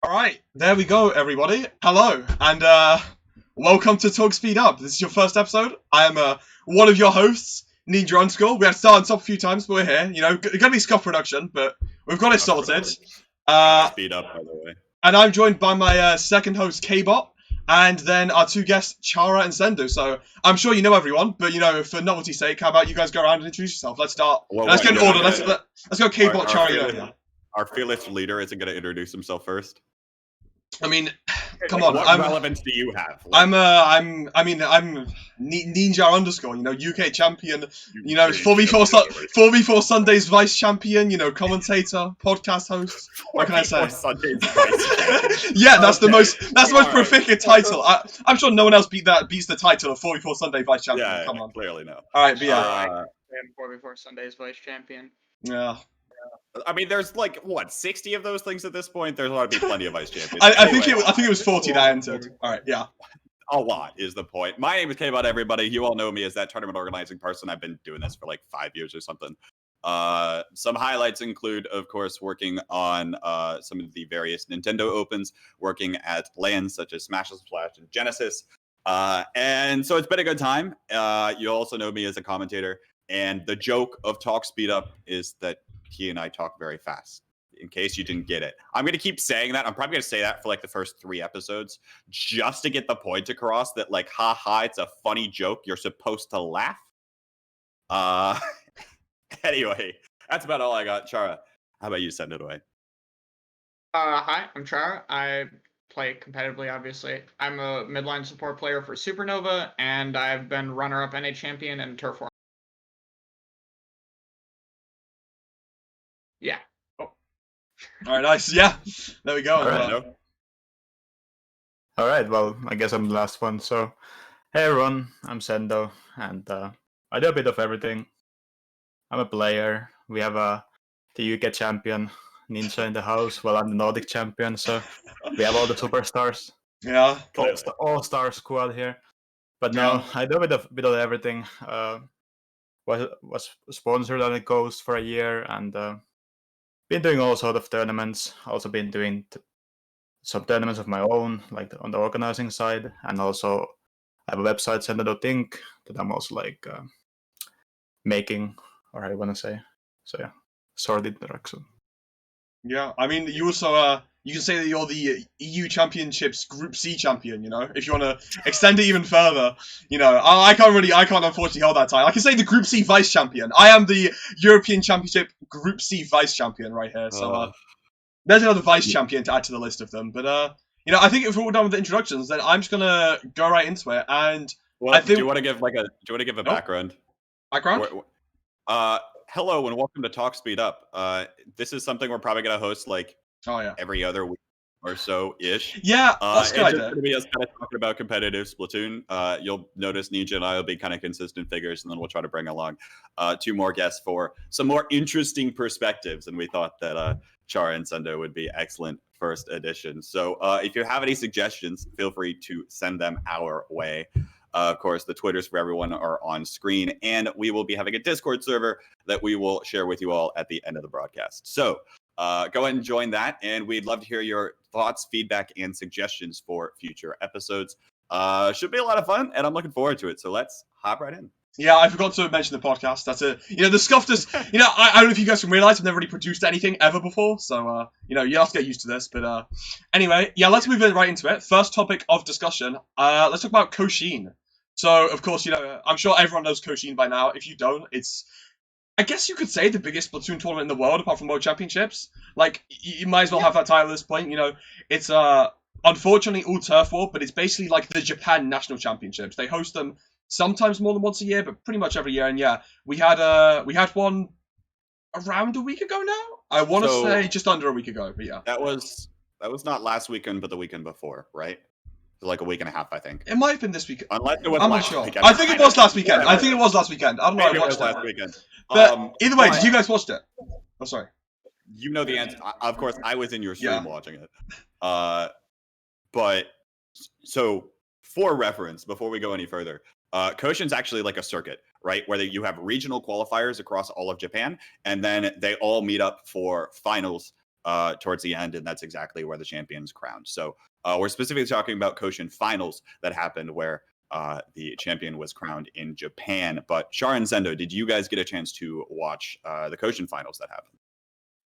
All right, there we go, everybody. Hello, and welcome to Talk Speed Up. This is your first episode. I am one of your hosts, Ninja Underscore. We have started top a few times, but we're here. You know, gonna be scuff production, but we've got it sorted. Speed up, by the way. And I'm joined by my second host, Kbot, and then our two guests, Chara and Sendou. So I'm sure you know everyone, but you know, for novelty's sake, how about you guys go around and introduce yourself? Let's start. Let's get in order. Let's go, Kbot, Chara. Our fearless leader isn't going to introduce himself first. I mean, come on. What relevance do you have? I'm Ninja Underscore. You know, UK champion. You know, 4v4 Sundays vice champion. You know, commentator, podcast host. What can I say? Sundays vice yeah, that's the most prolific title. I'm sure no one else beats the title of 4v4 Sunday vice champion. Yeah, come on. Clearly no. All right, but yeah. I'm 4v4 Sundays vice champion. Yeah. I mean, there's like what 60 of those things at this point. There's ought to be plenty of vice champions. I think it was 40 that entered. All right, yeah. A lot is the point. My name is Kbot, everybody. You all know me as that tournament organizing person. I've been doing this for like 5 years or something. Some highlights include, of course, working on some of the various Nintendo Opens, working at LANs such as Smash and Splash and Genesis. And so it's been a good time. You also know me as a commentator. And the joke of Talk Speed Up is that he and I talk very fast, in case you didn't get it. I'm going to keep saying that. I'm probably going to say that for like the first 3 episodes, just to get the point across that like, haha, it's a funny joke. You're supposed to laugh. Anyway, that's about all I got. Chara, how about you send it away? Hi, I'm Chara. I play competitively, obviously. I'm a midline support player for Supernova, and I've been runner-up NA champion and Turf War. Yeah. Oh. All right, nice. Yeah. There we go. All right. Well, I guess I'm the last one. So, hey everyone, I'm Sendou, and I do a bit of everything. I'm a player. We have the UK champion Ninja in the house. Well, I'm the Nordic champion, so we have all the superstars. Yeah. All-star squad here. But no, I do a bit of everything. Was sponsored on the coast for a year, and been doing all sort of tournaments. Also been doing some tournaments of my own, like on the organizing side, and also I have a website, Sendou.inc, that I'm also like making, or I want to say. So yeah, sorted direction. Yeah, I mean, you also you can say that you're the EU Championships Group C champion. You know, if you want to extend it even further, you know, I can't unfortunately hold that title. I can say the Group C vice champion. I am the European Championship Group C vice champion right here. So there's another vice champion to add to the list of them. But you know, I think if we're all done with the introductions, then I'm just gonna go right into it. And well, do you want to give a background? Background? Hello and welcome to Talk Speed Up. This is something we're probably gonna host like every other week or so ish. Yeah, that's it's just gonna be us kind of talking about competitive Splatoon. You'll notice Ninja and I will be kind of consistent figures, and then we'll try to bring along 2 more guests for some more interesting perspectives. And we thought that Chara and Sendou would be excellent first edition. So if you have any suggestions, feel free to send them our way. Of course, the Twitters for everyone are on screen, and we will be having a Discord server that we will share with you all at the end of the broadcast. So go ahead and join that, and we'd love to hear your thoughts, feedback, and suggestions for future episodes. Should be a lot of fun, and I'm looking forward to it. So let's hop right in. Yeah, I forgot to mention the podcast. That's it. You know, the Scuff does. You know, I don't know if you guys can realize I've never really produced anything ever before, so you know, you have to get used to this. But anyway, yeah, let's move right into it. First topic of discussion. Let's talk about Koshin. So, of course, you know, I'm sure everyone knows Koshin by now. If you don't, it's, I guess you could say, the biggest Splatoon tournament in the world, apart from World Championships. Like, you might as well have that title at this point. You know, it's unfortunately all turf war, but it's basically like the Japan National Championships. They host them sometimes more than once a year, but pretty much every year. And yeah, we had one around a week ago now. I want to say just under a week ago, but yeah. That was not last weekend, but the weekend before, right? Like a week and a half, I think. It might have been this weekend. Unless it was I'm not sure. Weekend. I think it was last weekend. I think it was last weekend. I don't know. Maybe I watched it was last weekend. But either way, did you guys watch it? Oh, sorry. You know the answer. Of course, I was in your stream watching it. But so for reference, before we go any further, Koshin's actually like a circuit, right? Where you have regional qualifiers across all of Japan, and then they all meet up for finals towards the end, and that's exactly where the champion's crowned. So we're specifically talking about Koshin finals that happened where the champion was crowned in Japan. But Chara and Sendou, did you guys get a chance to watch the Koshin finals that happened?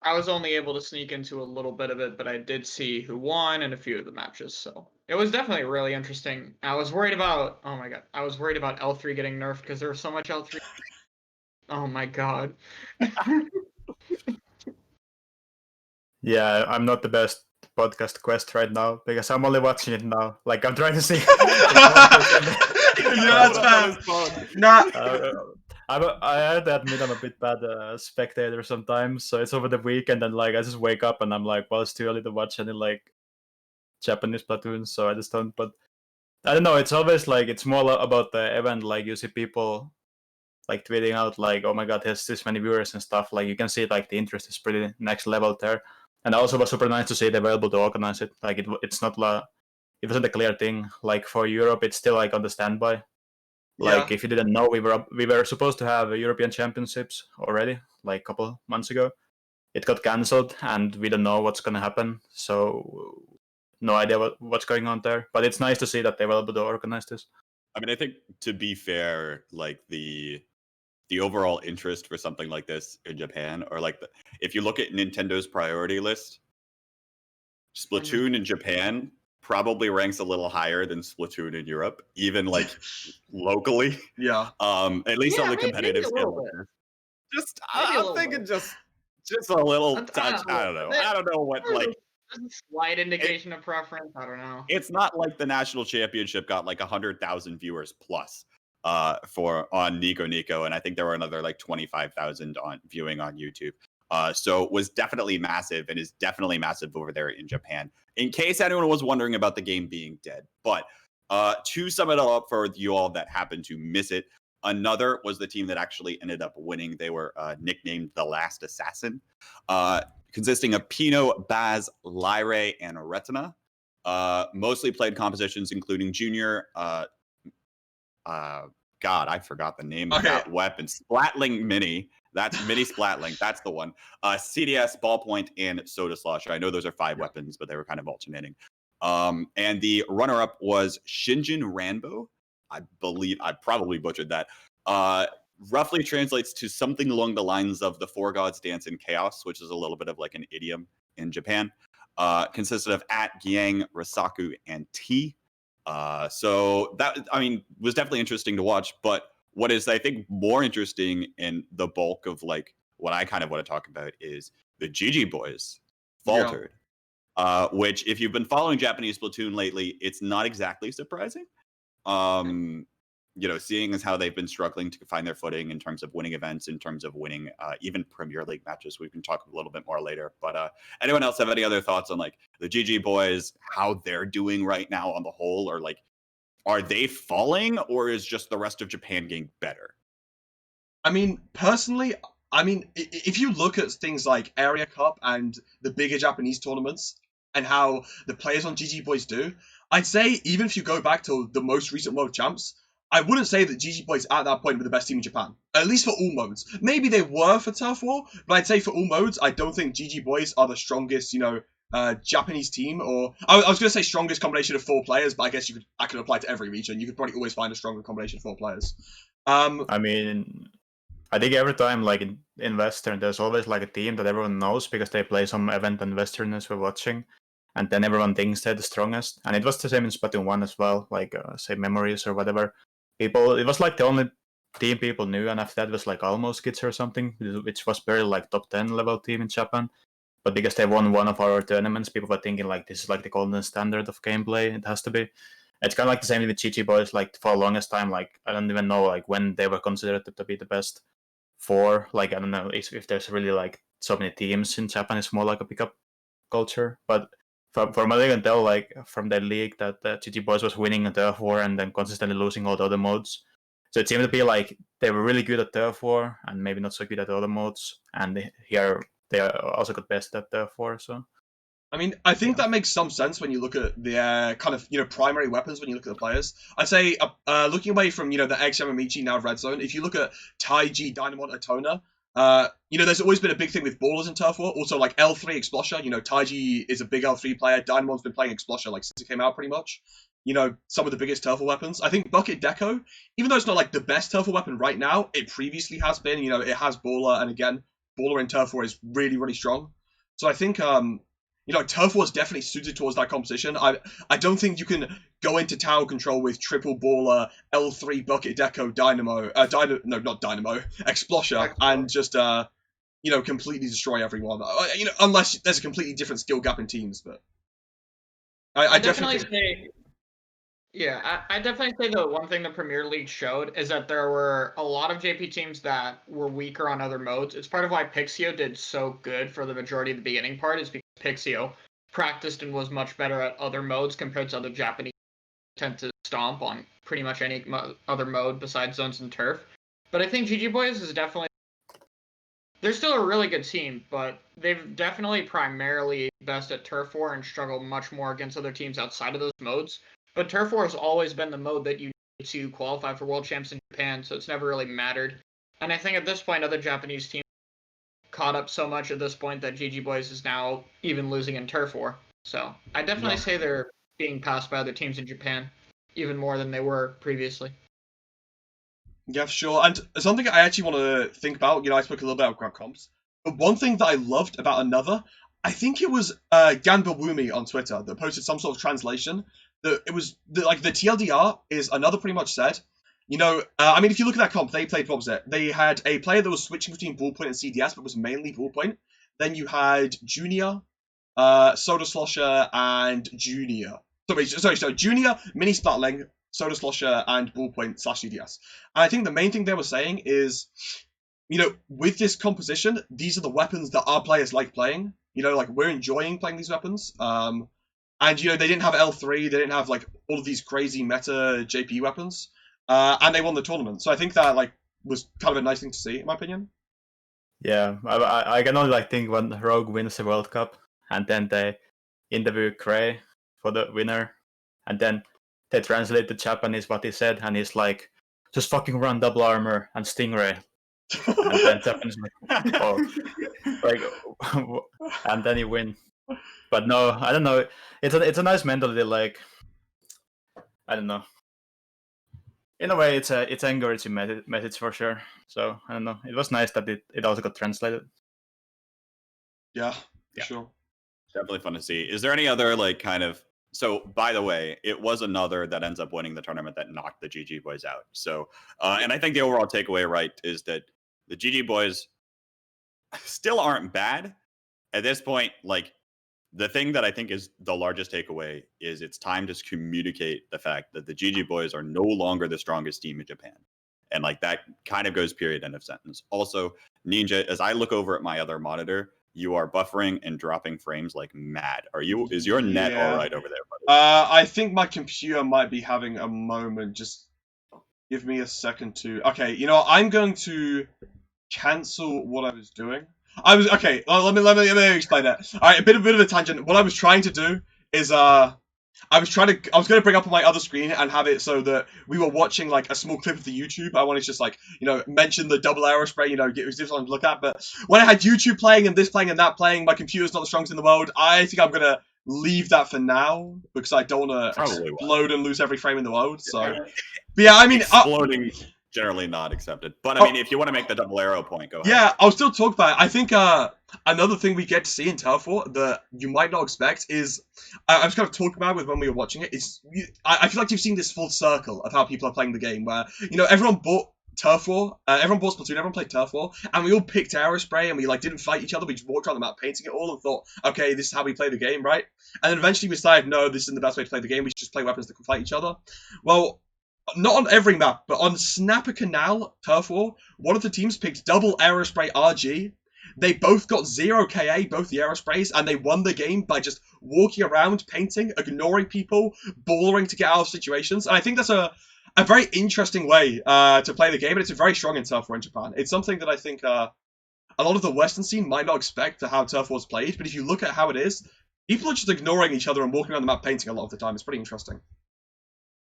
I was only able to sneak into a little bit of it, but I did see who won and a few of the matches, so it was definitely really interesting. I was worried about, oh my god, I was worried about L3 getting nerfed because there was so much L3. Oh my god. Yeah, I'm not the best podcast quest right now because I'm only watching it now. Like I'm trying to see. Yeah, that's fair. Nah. I have to admit I'm a bit bad spectator sometimes. So it's over the weekend and like I just wake up and I'm like, well, it's too early to watch any like Japanese Splatoon, so I just don't. But I don't know. It's always like it's more about the event. Like you see people like tweeting out like, "Oh my god, there's this many viewers and stuff." Like you can see like the interest is pretty next level there. And also was super nice to see they were able to organize it. Like it's not it wasn't a clear thing. Like for Europe, it's still like on the standby. Like if you didn't know, we were supposed to have European Championships already, like a couple months ago. It got cancelled, and we don't know what's gonna happen. So no idea what's going on there. But it's nice to see that they were able to organize this. I mean, I think to be fair, like the overall interest for something like this in Japan, or like if you look at Nintendo's priority list, Splatoon in Japan probably ranks a little higher than Splatoon in Europe, even like locally. Yeah. At least on the competitive scale. Just I'm thinking just a little touch. I don't know. I don't know what like slight indication of preference. I don't know. It's not like the national championship got like 100,000 viewers plus on Nico Nico, and I think there were another like 25,000 on viewing on YouTube. So it was definitely massive and is definitely massive over there in Japan. In case anyone was wondering about the game being dead. But to sum it all up for you all that happened to miss it, another was the team that actually ended up winning. They were nicknamed The Last Assassin, consisting of Pino, Baz, Lyre, and Retina. Mostly played compositions including Junior, God, I forgot the name of that weapon. Splatling Mini. That's Mini Splatling. That's the one. CDS, Ballpoint, and Soda Slosher. I know those are 5 weapons, but they were kind of alternating. And the runner-up was Shinjin Ranbo. I believe I probably butchered that. Roughly translates to something along the lines of the 4 gods dance in chaos, which is a little bit of like an idiom in Japan. Consisted of Gyang, Rasaku, and T. So that, I mean, was definitely interesting to watch. But what is, I think, more interesting in the bulk of like what I kind of want to talk about is the GG boys faltered. Which, if you've been following Japanese Splatoon lately, it's not exactly surprising. You know, seeing as how they've been struggling to find their footing in terms of winning events, in terms of winning even Premier League matches. We can talk a little bit more later. But anyone else have any other thoughts on like the GG boys, how they're doing right now on the whole, or like, are they falling, or is just the rest of Japan getting better? I mean, personally, if you look at things like Area Cup and the bigger Japanese tournaments and how the players on GG Boys do, I'd say even if you go back to the most recent World Champs, I wouldn't say that GG Boys at that point were the best team in Japan. At least for all modes. Maybe they were for Turf War, but I'd say for all modes, I don't think GG Boys are the strongest, Japanese team, or I was going to say strongest combination of 4 players, but I guess I could apply to every region. You could probably always find a stronger combination of 4 players. I mean, I think every time, like in Western, there's always like a team that everyone knows because they play some event in Western as we're watching, and then everyone thinks they're the strongest. And it was the same in Splatoon 1 as well, like say Memories or whatever. It was like the only team people knew, and after that was like Almost Kids or something, which was very like top 10 level team in Japan. But because they won one of our tournaments, people were thinking like this is like the golden standard of gameplay. It has to be. It's kind of like the same with GG Boys. Like for the longest time, like I don't even know like when they were considered to be the best 4. Like I don't know if there's really like so many teams in Japan. It's more like a pickup culture. But from what I can tell, like from their league, that GG Boys was winning a Turf War and then consistently losing all the other modes. So it seemed to be like they were really good at Turf War and maybe not so good at other modes. And here they also got best at Turf War. So I mean, I think that makes some sense when you look at the kind of, primary weapons when you look at the players. I'd say, looking away from, the XM Amici now Red Zone, if you look at Taiji, Dynamon, Atona, There's always been a big thing with ballers in Turf War. Also, like L3 Explosher. Taiji is a big L3 player. Dynamon's been playing Explosher like since it came out, pretty much. Some of the biggest Turf War weapons. I think Bucket Deco, even though it's not like the best Turf War weapon right now, it previously has been. It has baller, and again, baller in Turf War is really, really strong. So I think Turf War is definitely suited towards that composition. I don't think you can go into tower control with triple baller, L3 Bucket Deco, not Dynamo, Explosher, and just completely destroy everyone. Unless there's a completely different skill gap in teams. But I definitely say. Yeah, I definitely say the one thing the Premier League showed is that there were a lot of JP teams that were weaker on other modes. It's part of why Pixio did so good for the majority of the beginning part, is because Pixio practiced and was much better at other modes compared to other Japanese who tend to stomp on pretty much any other mode besides zones and turf. But I think GG Boys is definitely... They're still a really good team, but they've definitely primarily best at Turf War and struggle much more against other teams outside of those modes. But Turf War has always been the mode that you need to qualify for World Champs in Japan, so it's never really mattered. And I think at this point, other Japanese teams caught up so much at this point that GG Boys is now even losing in Turf War. So I definitely say they're being passed by other teams in Japan, even more than they were previously. Yeah, sure. And something I actually want to think about, I spoke a little bit about comps, but one thing that I loved about another, I think it was Ganbawumi on Twitter that posted some sort of translation. That it was the TLDR is another pretty much said. If you look at that comp, they played opposite. They had a player that was switching between ballpoint and CDS, but was mainly ballpoint. Then you had Junior, Soda Slosher, and Junior. So Junior, Mini Splatling, Soda Slosher, and ballpoint / CDS. And I think the main thing they were saying is, with this composition, these are the weapons that our players like playing. We're enjoying playing these weapons. And, they didn't have L3, they didn't have, all of these crazy meta JP weapons. And they won the tournament. So I think that, was kind of a nice thing to see, in my opinion. Yeah, I can only, think when Rogue wins the World Cup, and then they interview Cray for the winner, and then they translate the Japanese what he said, and he's like, just fucking run double armor and Stingray. And then Japanese and then you win. But no, I don't know. It's a nice mentality. I don't know. In a way, it's encouraging message for sure. So I don't know. It was nice that it also got translated. Yeah, sure. Definitely fun to see. Is there any other So, by the way, it was another that ends up winning the tournament that knocked the GG Boys out. So, and I think the overall takeaway, right, is that the GG Boys still aren't bad. At this point, the thing that I think is the largest takeaway is it's time to communicate the fact that the GG Boys are no longer the strongest team in Japan. And that kind of goes period, end of sentence. Also, Ninja, as I look over at my other monitor, you are buffering and dropping frames like mad. Is your net all right over there, buddy? I think my computer might be having a moment. Just give me a second to... Okay, I'm going to cancel what I was doing. Okay. Let me explain that. All right, a bit of a tangent. What I was trying to do is I was going to bring up on my other screen and have it so that we were watching a small clip of the YouTube. I wanted to just mention the double arrow spray. It was just something to look at. But when I had YouTube playing and this playing and that playing, my computer's not the strongest in the world. I think I'm gonna leave that for now because I don't want to explode and lose every frame in the world. So, but yeah, exploding. Generally not accepted. But if you want to make the double arrow point, go ahead. Yeah, I'll still talk about it. I think another thing we get to see in Turf War that you might not expect is, I was kind of talking about it when we were watching it, is I feel like you've seen this full circle of how people are playing the game, where, everyone bought Turf War, everyone bought Splatoon, everyone played Turf War, and we all picked Aerospray, and we didn't fight each other, we just walked around the map painting it all and thought, okay, this is how we play the game, right? And then eventually we decided, no, this isn't the best way to play the game, we should just play weapons that can fight each other. Well, not on every map, but on Snapper Canal Turf War, one of the teams picked double Aerospray RG. They both got 0 KA, both the Aerosprays, and they won the game by just walking around, painting, ignoring people, ballering to get out of situations. And I think that's a very interesting way to play the game, and it's very strong in Turf War in Japan. It's something that I think a lot of the Western scene might not expect how Turf War's played, but if you look at how it is, people are just ignoring each other and walking around the map painting a lot of the time. It's pretty interesting.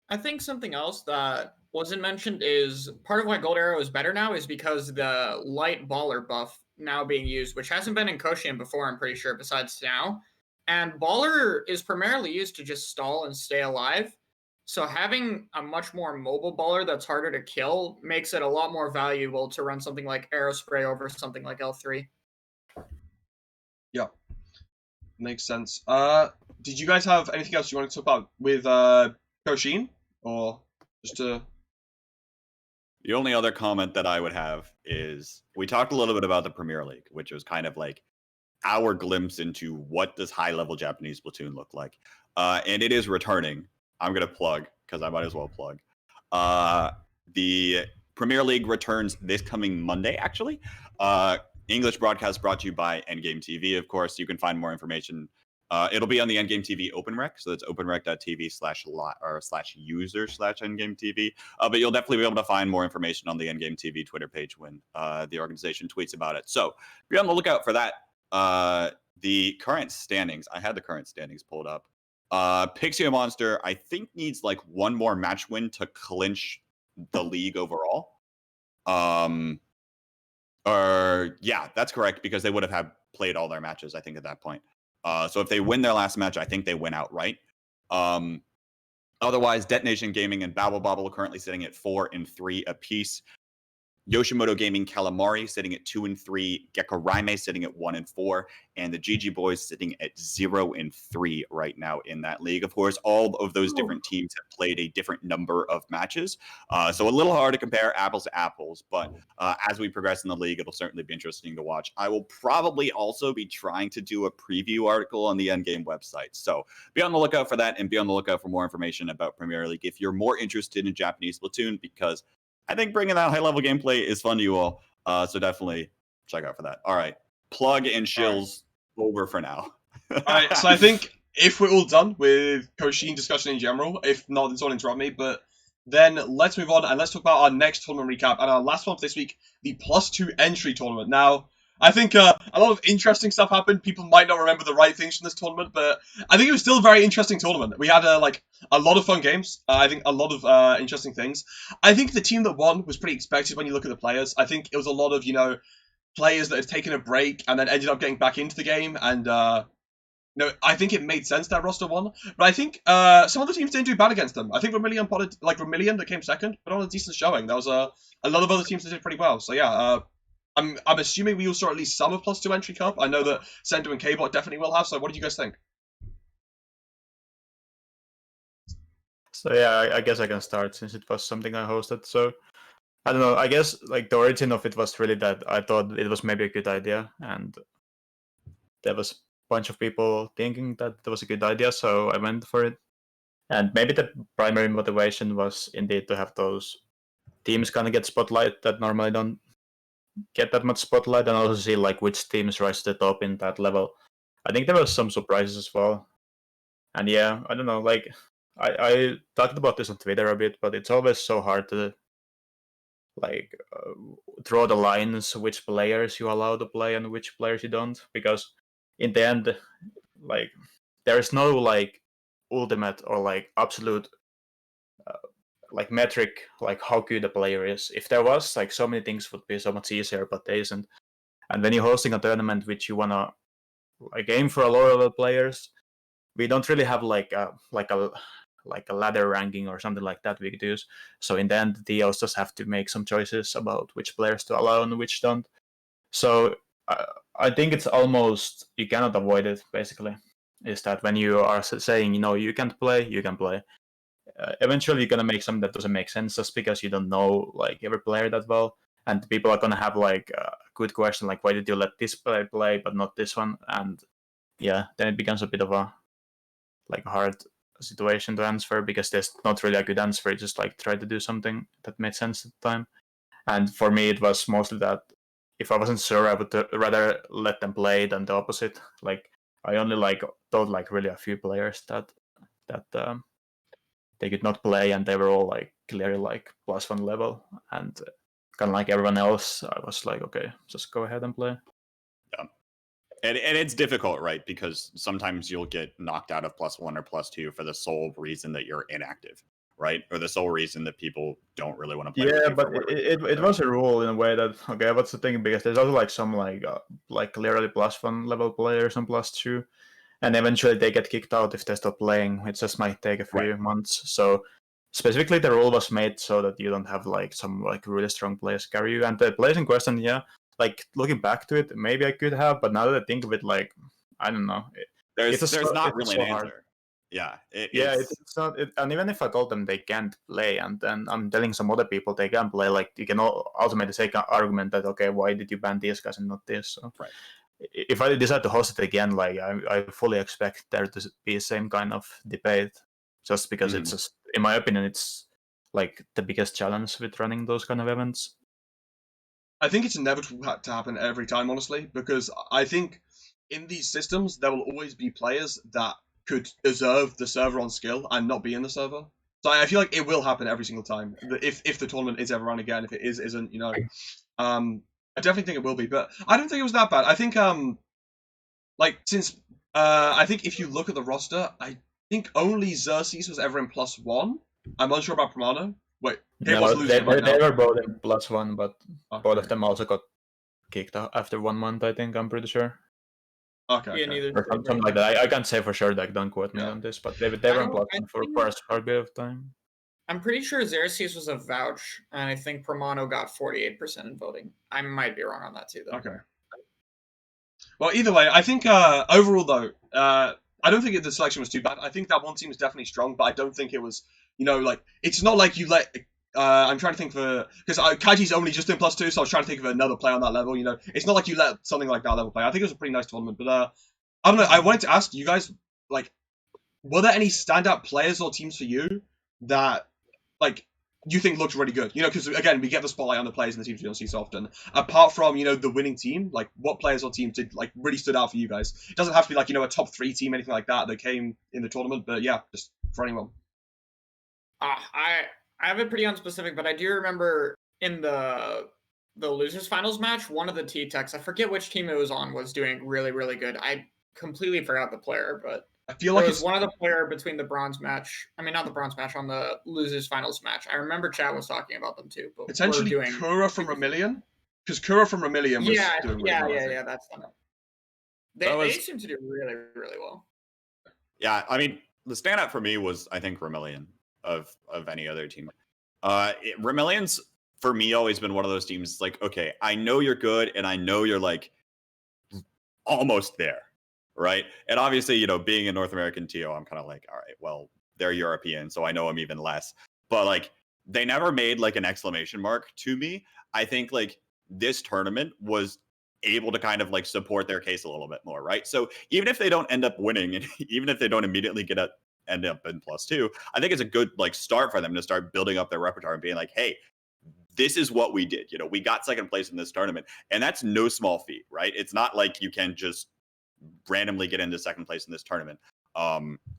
I think something else that wasn't mentioned is part of why Gold Arrow is better now is because the light baller buff now being used, which hasn't been in Koshian before, I'm pretty sure, besides now. And baller is primarily used to just stall and stay alive. So having a much more mobile baller that's harder to kill makes it a lot more valuable to run something like Arrow Spray over something like L3. Yeah, makes sense. Did you guys have anything else you wanted to talk about with Koshin, or just to? The only other comment that I would have is we talked a little bit about the Premier League, which was kind of like our glimpse into what does high-level Japanese Splatoon look like. And it is returning. I'm going to plug, because I might as well plug. The Premier League returns this coming Monday, actually. English broadcast brought to you by Endgame TV, of course. You can find more information. It'll be on the Endgame TV OpenRec, so that's openrec.tv/user/Endgame TV. But you'll definitely be able to find more information on the Endgame TV Twitter page when the organization tweets about it. So be on the lookout for that. The current standings, I had the current standings pulled up. Pixie Monster, I think, needs like one more match win to clinch the league overall. Yeah, that's correct, because they would have had played all their matches, I think, at that point. So if they win their last match, I think they win outright. Otherwise, Detonation Gaming and Babble Bobble are currently sitting at 4-3 apiece. Yoshimoto Gaming Calamari sitting at 2-3, Gekko sitting at 1-4, and the GG Boys sitting at 0-3 right now in that league. Of course, all of those different teams have played a different number of matches, so a little hard to compare apples to apples, but as we progress in the league, it'll certainly be interesting to watch. I will probably also be trying to do a preview article on the Endgame website, so be on the lookout for that, and be on the lookout for more information about Premier League if you're more interested in Japanese Splatoon, because I think bringing that high-level gameplay is fun to you all, so definitely check out for that. All right, plug and shills over for now. All right, so I think if we're all done with Koshin discussion in general, if not, then someone interrupt me, but then let's move on and let's talk about our next tournament recap and our last one for this week, the +2 entry tournament. Now, I think a lot of interesting stuff happened. People might not remember the right things from this tournament, but I think it was still a very interesting tournament. We had a lot of fun games. I think a lot of interesting things. I think the team that won was pretty expected when you look at the players. I think it was a lot of, players that had taken a break and then ended up getting back into the game, and I think it made sense that roster won. But I think some of the teams didn't do bad against them. I think Vermilion that came second, but on a decent showing. There was a lot of other teams that did pretty well. So yeah, I'm assuming we all saw at least some of +2 entry cup. I know that Sendou and Kbot definitely will have. So what do you guys think? So yeah, I guess I can start since it was something I hosted. So I don't know. I guess the origin of it was really that I thought it was maybe a good idea, and there was a bunch of people thinking that it was a good idea, so I went for it. And maybe the primary motivation was indeed to have those teams kind of get spotlight that normally don't get that much spotlight, and also see which teams rise to the top in that level. I think there were some surprises as well. And yeah, I don't know, I talked about this on Twitter a bit, but it's always so hard to draw the lines which players you allow to play and which players you don't, because in the end, there is no ultimate or absolute metric how good a player is. If there was, so many things would be so much easier, but there isn't. And when you're hosting a tournament which you wanna aim for a lower level players, we don't really have a ladder ranking or something like that we could use. So in the end, the DLs just have to make some choices about which players to allow and which don't. So I think it's almost, you cannot avoid it, basically, is that when you are saying, you can't play, you can play. Eventually you're going to make something that doesn't make sense just because you don't know every player that well. And people are going to have a good question, why did you let this player play but not this one? And yeah, then it becomes a bit of a hard situation to answer, because there's not really a good answer. You just try to do something that made sense at the time. And for me, it was mostly that if I wasn't sure, I would rather let them play than the opposite. I only told really a few players that they could not play, and they were all clearly +1 level, and kind of everyone else, I was okay, just go ahead and play. Yeah. And it's difficult, right? Because sometimes you'll get knocked out of +1 or +2 for the sole reason that you're inactive, right? Or the sole reason that people don't really want to play. Yeah, with you but for whatever it reason. was a rule in a way that, okay, what's the thing? Because there's also like some like clearly +1 level players and +2, and eventually they get kicked out if they stop playing. It just might take a few months. So specifically, the rule was made so that you don't have like some like really strong players carry you. And the players in question, yeah, like looking back to it, maybe I could have, but now that I think of it, like I don't know, There's not it's really so an hard. answer. Yeah, It's not. And even if I told them they can't play, and then I'm telling some other people they can play, like you can also make the same argument that, okay, why did you ban these guys and not this? So Right. if I decide to host it again, like I fully expect there to be the same kind of debate, just because it's just, in my opinion, it's like the biggest challenge with running those kind of events. I think it's inevitable to happen every time, honestly, because I think in these systems there will always be players that could deserve the server on skill and not be in the server. So I feel like it will happen every single time. If the tournament is ever run again, if it isn't, I definitely think it will be. But I don't think it was that bad. I think like since I think if you look at the roster, I think only Xerxes was ever in +1. I'm unsure about Pramano. Wait, No, Kbot's losing right they now. were both in +1, but both of Okay. them also got kicked out after 1 month. I think, I'm pretty sure. Okay. Yeah, Okay. neither. Or something like that. I can't say for sure. Like, don't quote me Yeah. on this, but they I were in don't- I +1 for think- a short bit of time. I'm pretty sure Xerxes was a vouch, and I think Pramano got 48% in voting. I might be wrong on that too, though. Okay. Well, either way, I think overall though, I don't think the selection was too bad. I think that one team was definitely strong, but I don't think it was, like it's not like you let. I'm trying to think because Kaji's only just in +2, so I was trying to think of another player on that level. It's not like you let something like that level play. I think it was a pretty nice tournament, but I don't know. I wanted to ask you guys, like, were there any standout players or teams for you that, like, you think looked really good? Because again, we get the spotlight on the players and the teams we don't see so often. Apart from the winning team, like, what players or teams did like really stood out for you guys? It doesn't have to be like a top 3 team, anything like that came in the tournament, but yeah, just for anyone. I have it pretty unspecific, but I do remember in the losers finals match, one of the T-Techs, I forget which team it was on, was doing really, really good. I completely forgot the player, but I feel there like was one of the player between the bronze match. I mean, not the bronze match, on the losers finals match. I remember Chad was talking about them too. But potentially we're doing Kura from Romillion, because Kura from Romillion was doing really well. yeah, that's them. They seem to do really, really well. Yeah, I mean, the standout for me was, I think, Romillion of any other team. Romillion's, for me, always been one of those teams, like, okay, I know you're good, and I know you're, like, almost there, right? And obviously, being a North American TO, I'm kind of like, all right, well, they're European, so I know them even less. But, like, they never made, like, an exclamation mark to me. I think, like, this tournament was able to kind of like support their case a little bit more, right? So even if they don't end up winning, and even if they don't immediately end up in +2, I think it's a good like start for them to start building up their repertoire and being like, hey, this is what we did. We got second place in this tournament, and that's no small feat, right? It's not like you can just randomly get into second place in this tournament.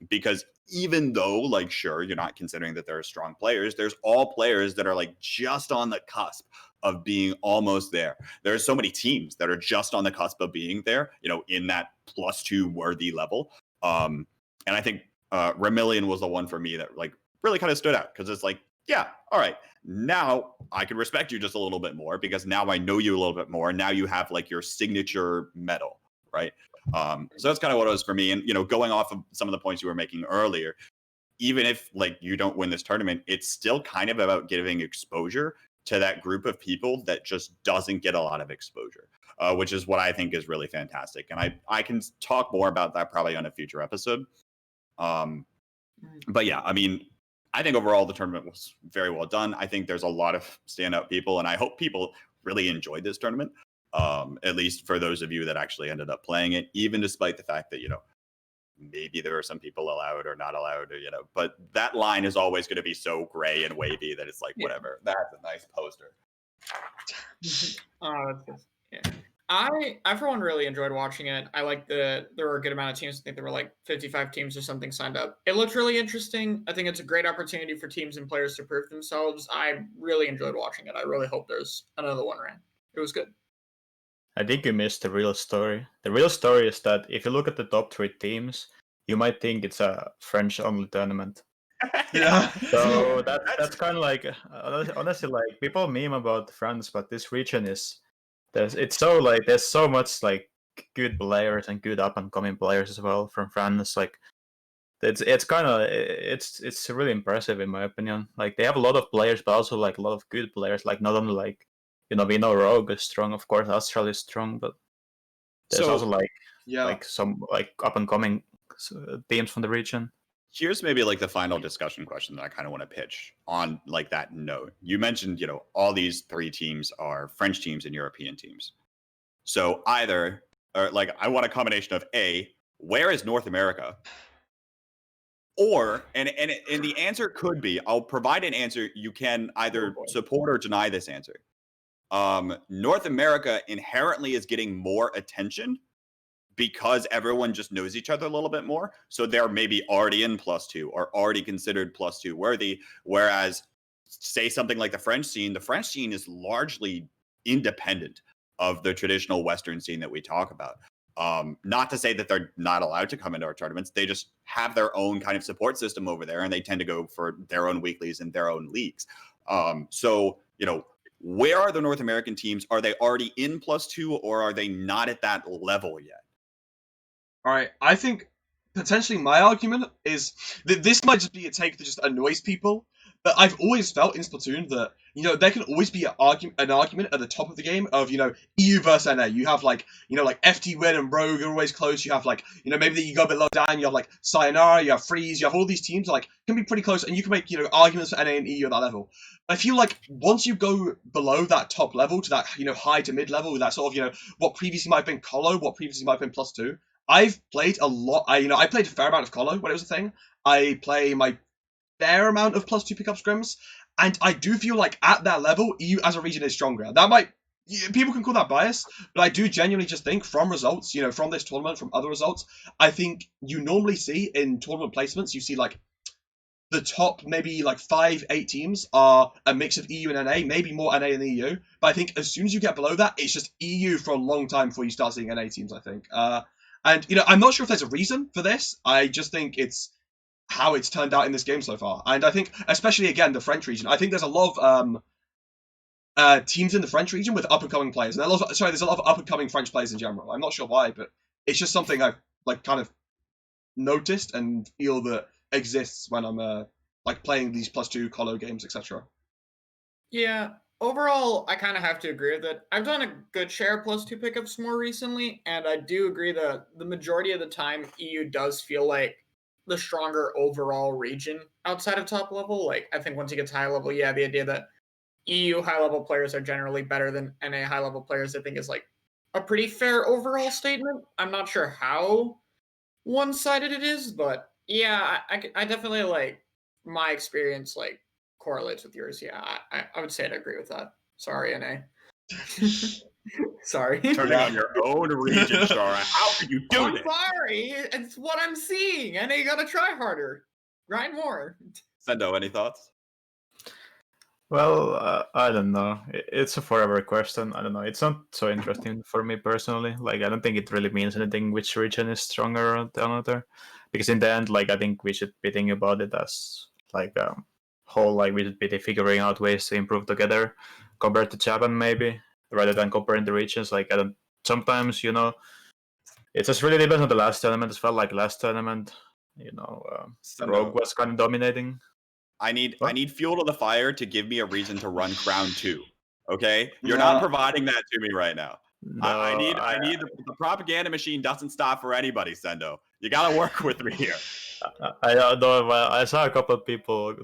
Because even though, like, sure, you're not considering that there are strong players, there's all players that are like just on the cusp of being almost there. There's so many teams that are just on the cusp of being there, in that +2 worthy level. And I think Romillion was the one for me that like really kind of stood out, because it's like, yeah, all right, now I can respect you just a little bit more, because now I know you a little bit more. Now you have like your signature medal, right? So that's kind of what it was for me. And going off of some of the points you were making earlier, even if like you don't win this tournament, it's still kind of about giving exposure to that group of people that just doesn't get a lot of exposure, which is what I think is really fantastic. And I can talk more about that probably on a future episode. But yeah, I mean, I think overall the tournament was very well done. I think there's a lot of standout people, and I hope people really enjoyed this tournament. At least for those of you that actually ended up playing it, even despite the fact that, maybe there are some people allowed or not allowed, or, but that line is always going to be so gray and wavy that it's like, whatever, that's a nice poster. That's good. Yeah. I for one really enjoyed watching it. I like there were a good amount of teams. I think there were like 55 teams or something signed up. It looked really interesting. I think it's a great opportunity for teams and players to prove themselves. I really enjoyed watching it. I really hope there's another one ran. It was good. I think you missed the real story. The real story is that if you look at the top 3 teams, you might think it's a French-only tournament. Yeah. So that's kind of like honestly, like people meme about France, but this region is there's so much like good players and good up and coming players as well from France. Like it's kind of it's really impressive in my opinion. Like they have a lot of players, but also like a lot of good players. Like not only like we know Rogue is strong, of course, Astral is strong, but there's also So Yeah. some like up and coming teams from the region. here's maybe like the final discussion question that I kind of want to pitch on like that note. You mentioned, all these three teams are French teams and European teams. So either, or like, I want a combination of A, where is North America? Or, and the answer could be, I'll provide an answer. You can either support or deny this answer. North America inherently is getting more attention because everyone just knows each other a little bit more. So they're maybe already in +2 or already considered +2 worthy. Whereas, say something like the French scene is largely independent of the traditional Western scene that we talk about. Not to say that they're not allowed to come into our tournaments. They just have their own kind of support system over there, and they tend to go for their own weeklies and their own leagues. So, where are the North American teams? Are they already in +2, or are they not at that level yet? All right, I think potentially my argument is that this might just be a take that just annoys people, but I've always felt in Splatoon that there can always be an argument at the top of the game of EU versus NA. You have like FT Win and Rogue are always close. You have like maybe that you go a bit low down. You have like Sayonara, you have Freeze, you have all these teams that, like can be pretty close, and you can make arguments for NA and EU at that level. I feel like once you go below that top level to that high to mid level, that sort of what previously might have been Colo, what previously might have been +2. I've played a lot. I played a fair amount of Colo when it was a thing. I play my fair amount of +2 pickup scrims, and I do feel like at that level, EU as a region is stronger. That might people can call that bias, but I do genuinely just think from results, from this tournament, from other results, I think you normally see in tournament placements, you see like the top maybe like 5-8 teams are a mix of EU and NA, maybe more NA than EU. But I think as soon as you get below that, it's just EU for a long time before you start seeing NA teams, I think. And I'm not sure if there's a reason for this. I just think it's how it's turned out in this game so far. And I think, especially again, the French region, I think there's a lot of teams in the French region with up and coming players. And there's a lot of up and coming French players in general. I'm not sure why, but it's just something I've like kind of noticed and feel that exists when I'm like playing these +2 Colo games, etc. Yeah, overall, I kind of have to agree with it. I've done a good share of +2 pickups more recently, and I do agree that the majority of the time, EU does feel like the stronger overall region outside of top level. Like, I think once you get to high level, the idea that EU high level players are generally better than NA high level players, I think is like a pretty fair overall statement. I'm not sure how one-sided it is, but yeah, I definitely like my experience like correlates with yours. Yeah, I would say I'd agree with that. Sorry, NA. Sorry. Turning on your own region, Chara. How could you do I'm this? sorry. It's what I'm seeing. NA gotta try harder. Grind more. Sendou, any thoughts? Well, I don't know. It's a forever question. I don't know. It's not so interesting for me personally. Like, I don't think it really means anything which region is stronger than another, because in the end, like, I think we should be thinking about it as like whole. Like, we should be figuring out ways to improve together, compared to Japan maybe, rather than comparing the regions. Like, I don't. Sometimes it just really depends on the last tournament as well. Like last tournament, Rogue was kind of dominating. I need fuel to the fire to give me a reason to run Crown 2. Okay? You're No. not providing that to me right now. No, I need the propaganda machine doesn't stop for anybody, Sendou. You gotta work with me here. I don't know. I saw a couple of people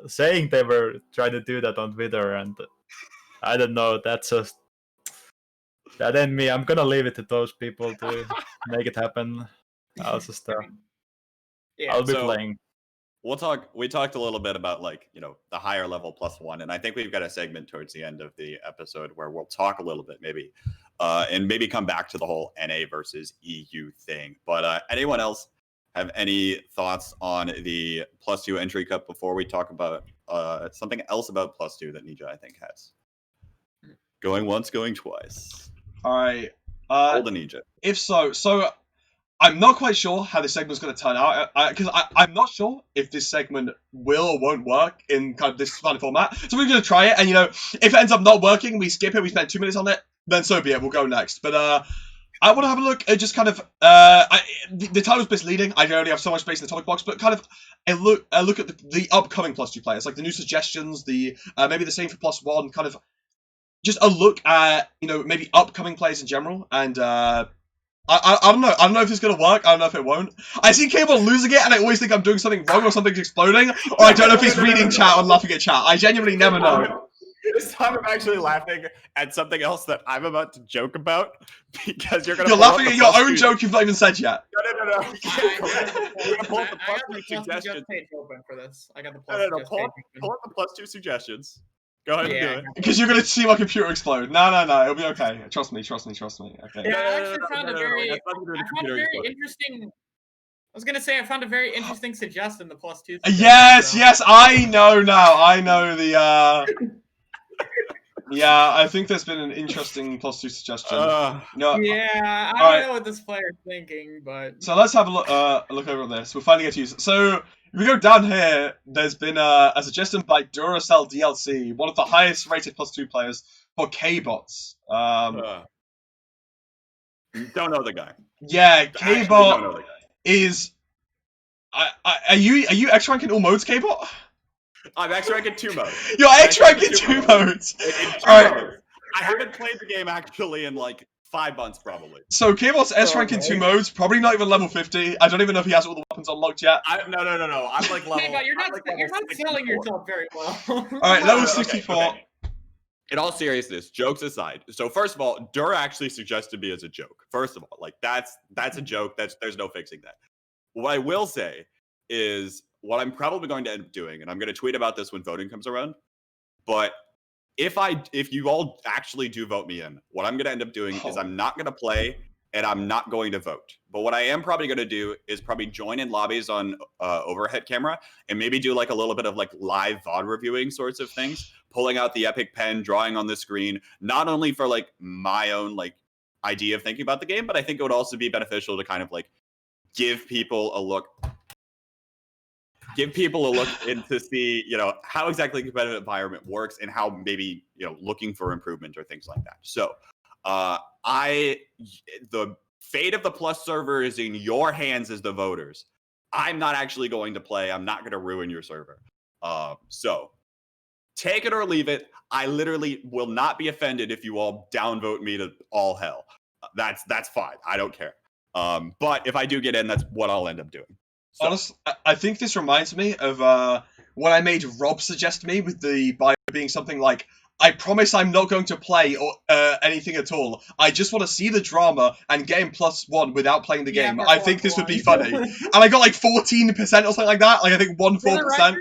saying they were trying to do that on Twitter, and I don't know. That's just that ain't me. I'm gonna leave it to those people to make it happen. I'll just Yeah. I'll be So- playing. We talked a little bit about like, the higher level +1, and I think we've got a segment towards the end of the episode where we'll talk a little bit maybe and maybe come back to the whole NA versus EU thing. But anyone else have any thoughts on the +2 entry cup before we talk about something else about +2 that Ninja I think has? Going once, going twice. All right. Hold a Ninja. If so I'm not quite sure how this segment's going to turn out, because I'm not sure if this segment will or won't work in kind of this kind of format. So we're going to try it, and if it ends up not working, we skip it, we spend 2 minutes on it, then so be it, we'll go next. But I want to have a look at just kind of, the title's misleading, I only have so much space in the topic box, but kind of a look at the upcoming +2 players, like the new suggestions, the maybe the same for +1, kind of just a look at, maybe upcoming players in general, and I don't know. I don't know if it's going to work. I don't know if it won't. I see Kbot losing it, and I always think I'm doing something wrong or something's exploding, or I don't know if he's reading chat or laughing at chat. I genuinely never know. This time I'm actually laughing at something else that I'm about to joke about, because you're laughing at your own joke you've not even said yet. No. You're gonna pull up the I got +2 the suggestions. page open for this. I got the No. page Pull up the +2 suggestions. Go ahead and do it. Because you're going to see my computer explode. No. It'll be okay. Trust me. Okay. Yeah, I actually found a No, very, that's nothing to do with I found a computer very exploding. interesting. I was gonna say I found a very interesting suggestion in the +2. Yes, I know now. I know the. Yeah, I think there's been an interesting +2 suggestion. Yeah, I don't know what this player's thinking, but. So let's have a look over at this. We're finally get to use it. So if we go down here, there's been a suggestion by Duracell DLC, one of the highest rated +2 players for Kbots. Don't know the guy. Yeah, Actually don't know Kbot the guy. is. Are you X ranking all modes, Kbot? I'm X ranking 2 modes. You're X ranking 2 modes. Alright. I haven't played the game actually in like 5 months probably. So Kbot's S rank in 2 modes, probably not even level 50. I don't even know if he has all the weapons unlocked yet. No. I'm like level. But you're not level selling 64. yourself very well. Alright, level 64. Okay. In all seriousness, jokes aside. So first of all, Dur actually suggested me as a joke. First of all, like that's a joke. There's no fixing that. What I will say is what I'm probably going to end up doing, and I'm going to tweet about this when voting comes around. But if you all actually do vote me in, what I'm going to end up doing is I'm not going to play and I'm not going to vote. But what I am probably going to do is probably join in lobbies on overhead camera and maybe do like a little bit of like live VOD reviewing sorts of things, pulling out the epic pen, drawing on the screen, not only for like my own like idea of thinking about the game, but I think it would also be beneficial to kind of like give people a look in to see, how exactly the competitive environment works and how maybe, looking for improvement or things like that. So the fate of the Plus server is in your hands as the voters. I'm not actually going to play. I'm not going to ruin your server. So take it or leave it. I literally will not be offended if you all downvote me to all hell. That's fine. I don't care. But if I do get in, that's what I'll end up doing. So. Honestly, I think this reminds me of when I made Rob suggest me with the bio being something like, I promise I'm not going to play or anything at all. I just want to see the drama and get in +1 without playing the game. I think this would be funny. And I got like 14% or something like that. Like I think 4%.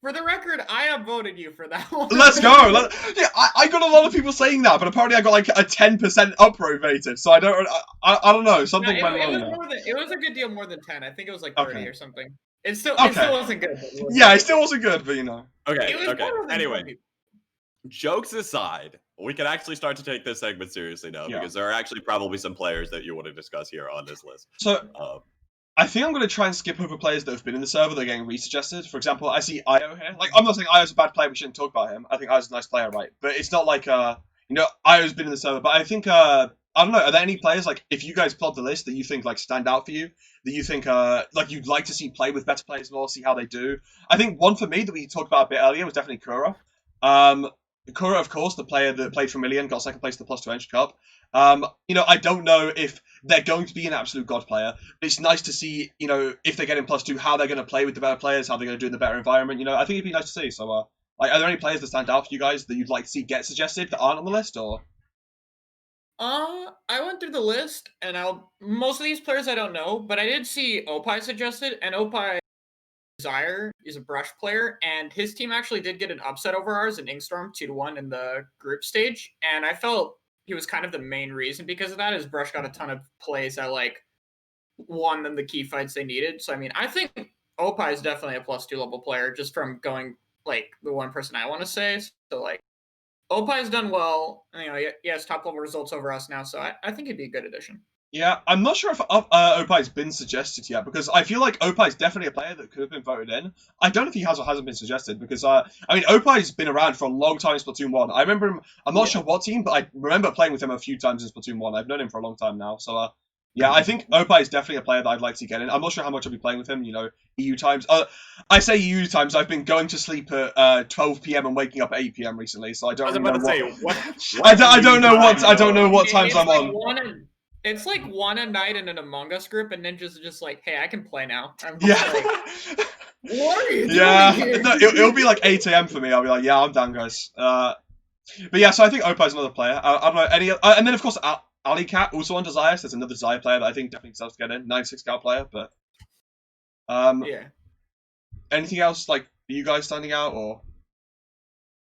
For the record, I have voted you for that one. Let's go. I got a lot of people saying that, but apparently I got like a 10% upvote rated. So I don't know. Something went wrong. It was a good deal more than 10. I think it was like 30 or something. It still wasn't good. It still wasn't good, but Okay. Anyway, jokes aside, we can actually start to take this segment seriously now because there are actually probably some players that you want to discuss here on this list. So I think I'm going to try and skip over players that have been in the server that are getting resuggested. For example, I see Io here. Like, I'm not saying Io's a bad player, we shouldn't talk about him. I think Io's a nice player, right? But it's not like, Io's been in the server. But I think, I don't know, are there any players, like, if you guys plot the list that you think, like, stand out for you? That you think, like, you'd like to see play with better players more, see how they do? I think one for me that we talked about a bit earlier was definitely Kura. Kura, of course, the player that played for Million, got second place at the +2 Entry Cup. I don't know if they're going to be an absolute god player, but it's nice to see, if they get in +2, how they're going to play with the better players, how they're going to do in the better environment. I think it'd be nice to see. So, are there any players that stand out for you guys that you'd like to see get suggested that aren't on the list, or? I went through the list, and most of these players I don't know, but I did see Opie suggested, and Opie Desire is a brush player, and his team actually did get an upset over ours in Inkstorm 2-1 in the group stage, and I felt he was kind of the main reason because of that. Is Brush got a ton of plays that like won them the key fights they needed. So I mean, I think Opie is definitely a +2 level player just from going like the one person I want to say. So like Opie's done well. He has top level results over us now, so I think he'd be a good addition. Yeah, I'm not sure if Opai's been suggested yet, because I feel like Opai's definitely a player that could have been voted in. I don't know if he has or hasn't been suggested, because I mean, Opai's been around for a long time in Splatoon 1. I remember him, I'm not sure what team, but I remember playing with him a few times in Splatoon 1. I've known him for a long time now, so yeah, I think Opai is definitely a player that I'd like to get in. I'm not sure how much I'll be playing with him, EU times. I say EU times, I've been going to sleep at 12 p.m. and waking up at 8 p.m. recently, so I don't really know what... I don't know what times I'm on. It's like one a night in an Among Us group, and Ninja's just like, "Hey, I can play now." I'm Yeah. like, what are you doing here? No, it'll be like 8 a.m. for me. I'll be like, yeah, I'm down, guys. But yeah, so I think Opai's another player. I don't know any, and then of course Ali Cat also on Desire. So there's another Desire player that I think definitely deserves to get in. 96 cal player, but yeah. Anything else like you guys standing out or?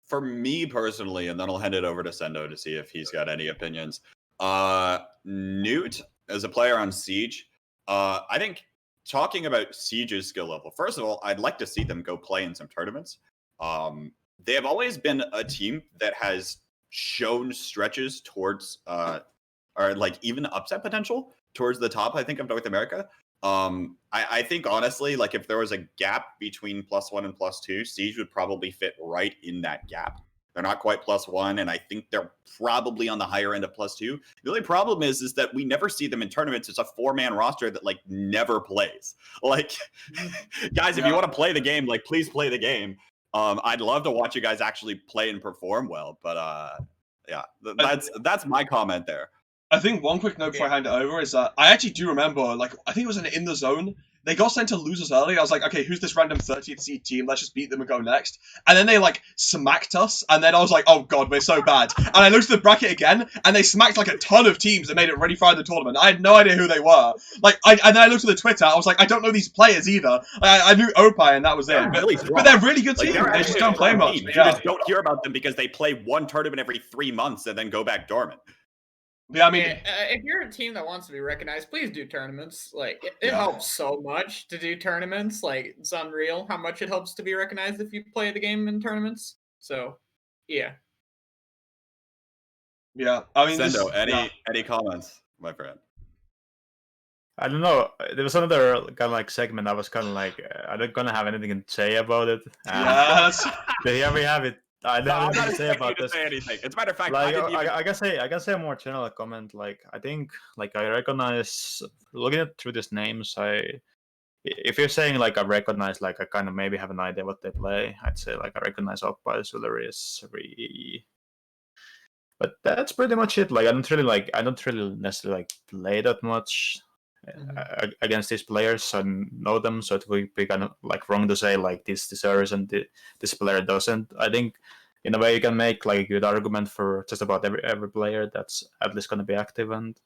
For me personally, and then I'll hand it over to Sendou to see if he's got any opinions. Newt as a player on Siege, I think talking about Siege's skill level, first of all, I'd like to see them go play in some tournaments. They have always been a team that has shown stretches towards or like even upset potential towards the top, I think, of North America. I think honestly, like if there was a gap between +1 and +2, Siege would probably fit right in that gap. They're not quite +1, and I think they're probably on the higher end of +2. The only problem is that we never see them in tournaments. It's a 4-man roster that like never plays. Like, guys, if you want to play the game, like please play the game. I'd love to watch you guys actually play and perform well, but yeah, that's my comment there. I think one quick note before I hand it over is that I actually do remember, like, I think it was in the zone. They got sent to losers early. I was like, okay, who's this random 30th seed team? Let's just beat them and go next. And then they, like, smacked us. And then I was like, oh, God, we're so bad. And I looked at the bracket again, and they smacked, like, a ton of teams that made it really far in the tournament. I had no idea who they were. Like, and then I looked at the Twitter. I was like, I don't know these players either. I knew Opai, and that was it. But they're really good teams. They just don't play much. You just don't hear about them because they play one tournament every 3 months and then go back dormant. Yeah, I mean, if you're a team that wants to be recognized, please do tournaments. Like, it helps so much to do tournaments. Like, it's unreal how much it helps to be recognized if you play the game in tournaments. So, yeah. Yeah, I mean, Sendou, any comments, my friend? I don't know. There was another kind of like segment. I was kind of like, I don't gonna have anything to say about it. Yes. Here we have it. I don't have anything to say about this. Say anything. As a matter of fact, like, I can say a more general comment. Like, I think, like, I recognize looking at through these names. If you're saying like I recognize, like I kind of maybe have an idea what they play. I'd say like I recognize Oppai, Solaris, but that's pretty much it. Like I don't really necessarily like play that much against these players and know them, so it would be kind of like wrong to say like this deserves and this player doesn't. I think in a way you can make like a good argument for just about every player that's at least going to be active and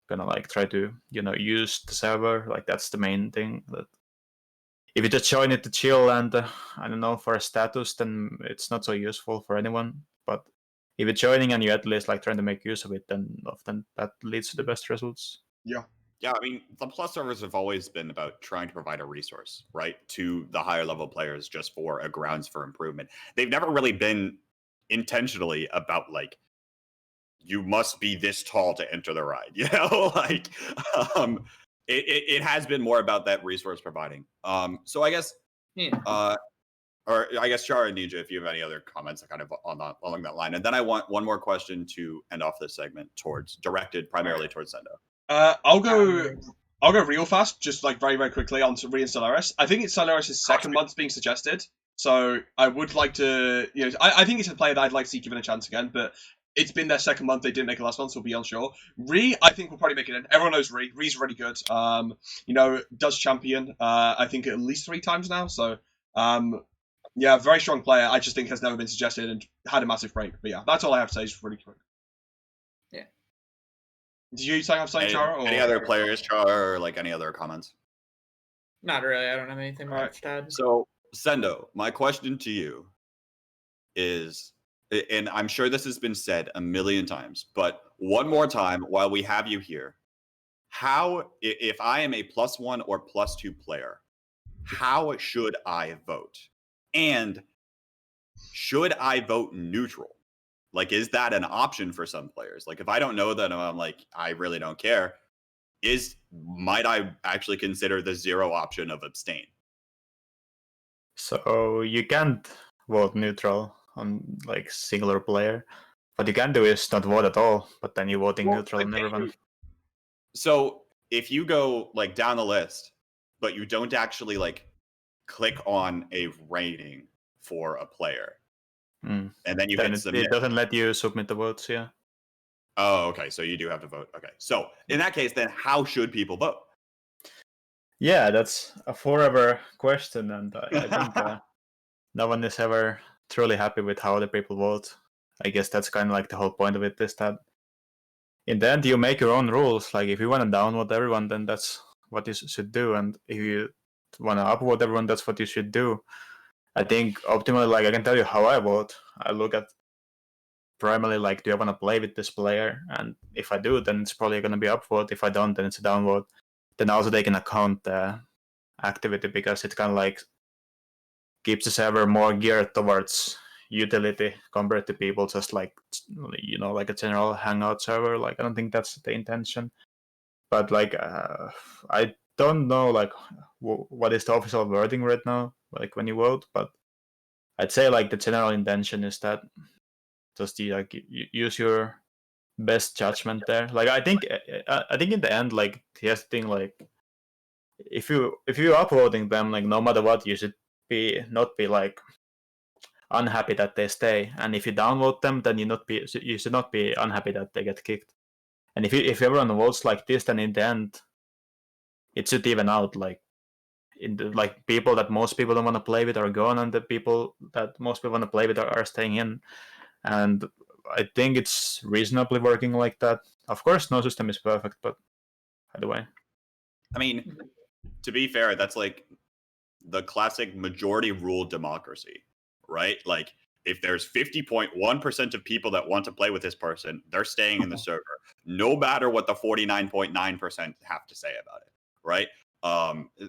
gonna like try to use the server. Like that's the main thing. That if you just join it to chill and I don't know, for a status, then it's not so useful for anyone. But if you're joining and you're at least like trying to make use of it, then often that leads to the best results. Yeah, I mean, the Plus servers have always been about trying to provide a resource, right, to the higher level players just for a grounds for improvement. They've never really been intentionally about, like, you must be this tall to enter the ride, Like, it has been more about that resource providing. So I guess, or I guess Chara and Ninja, if you have any other comments kind of along that line. And then I want one more question to end off this segment directed primarily towards Sendou. I'll go real fast, just like very, very quickly onto Re and Solaris. I think it's Solaris' second month being suggested, so I would like to, I think it's a player that I'd like to see given a chance again, but it's been their second month. They didn't make it last month, so we'll be unsure. Re, I think will probably make it in. Everyone knows Re. Re's really good. Does champion, I think at least 3 times now, so yeah, very strong player. I just think has never been suggested and had a massive break. But yeah, that's all I have to say. Is really quick. Yeah. Did you say I'm saying Chara? Or... Any other players, Chara, or like any other comments? Not really. I don't have anything much to add. So, Sendou, my question to you is, and I'm sure this has been said a million times, but one more time while we have you here, how, if I am a +1 or +2 player, how should I vote? And should I vote neutral? Like, is that an option for some players? Like, if I don't know them, I'm like, I really don't care. Might I actually consider the 0 option of abstain? So you can't vote neutral on like singular player. What you can do is not vote at all, but then you're voting neutral on everyone. So if you go like down the list, but you don't actually like click on a rating for a player, and then you hit submit. It doesn't let you submit the votes, yeah. Oh, okay. So you do have to vote. Okay. So in that case, then how should people vote? Yeah, that's a forever question, and I think no one is ever truly happy with how the people vote. I guess that's kind of like the whole point of it, is that in the end you make your own rules. Like if you want to downvote everyone, then that's what you should do, and if you want to upvote everyone, that's what you should do. I think optimally, like I can tell you how I vote. I look at primarily like, do I want to play with this player? And if I do, then it's probably going to be upvote. If I don't, then it's a downvote. Then also take into account the activity, because it kind of like keeps the server more geared towards utility compared to people just like, you know, like a general hangout server. Like I don't think that's the intention. But like I don't know like what is the official wording right now, like when you vote, but I'd say like the general intention is that just use your best judgment there. Like I think in the end, like here's the thing, like if you're upvoting them, like no matter what, you should not be like unhappy that they stay, and if you downvote them, then you should not be unhappy that they get kicked. And if everyone votes like this, then in the end it should even out. Like in the, like people that most people don't want to play with are gone, and the people that most people want to play with are staying in. And I think it's reasonably working like that. Of course, no system is perfect, but either way. I mean, to be fair, that's like the classic majority rule democracy, right? Like if there's 50.1% of people that want to play with this person, they're staying in the server, no matter what the 49.9% have to say about it, right?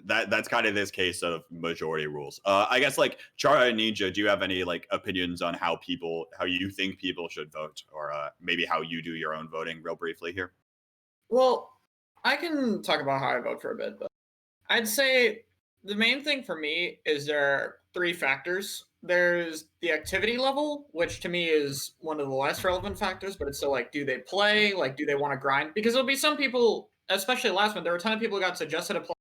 That's kind of this case of majority rules. I guess like Chara and Ninja, do you have any like opinions on how you think people should vote, or maybe how you do your own voting real briefly here? Well, I can talk about how I vote for a bit, but I'd say the main thing for me is there are 3 factors. There's the activity level, which to me is one of the less relevant factors, but it's still like, do they play? Like, do they want to grind? Because there'll be some people, especially last month, there were a ton of people who got suggested to play.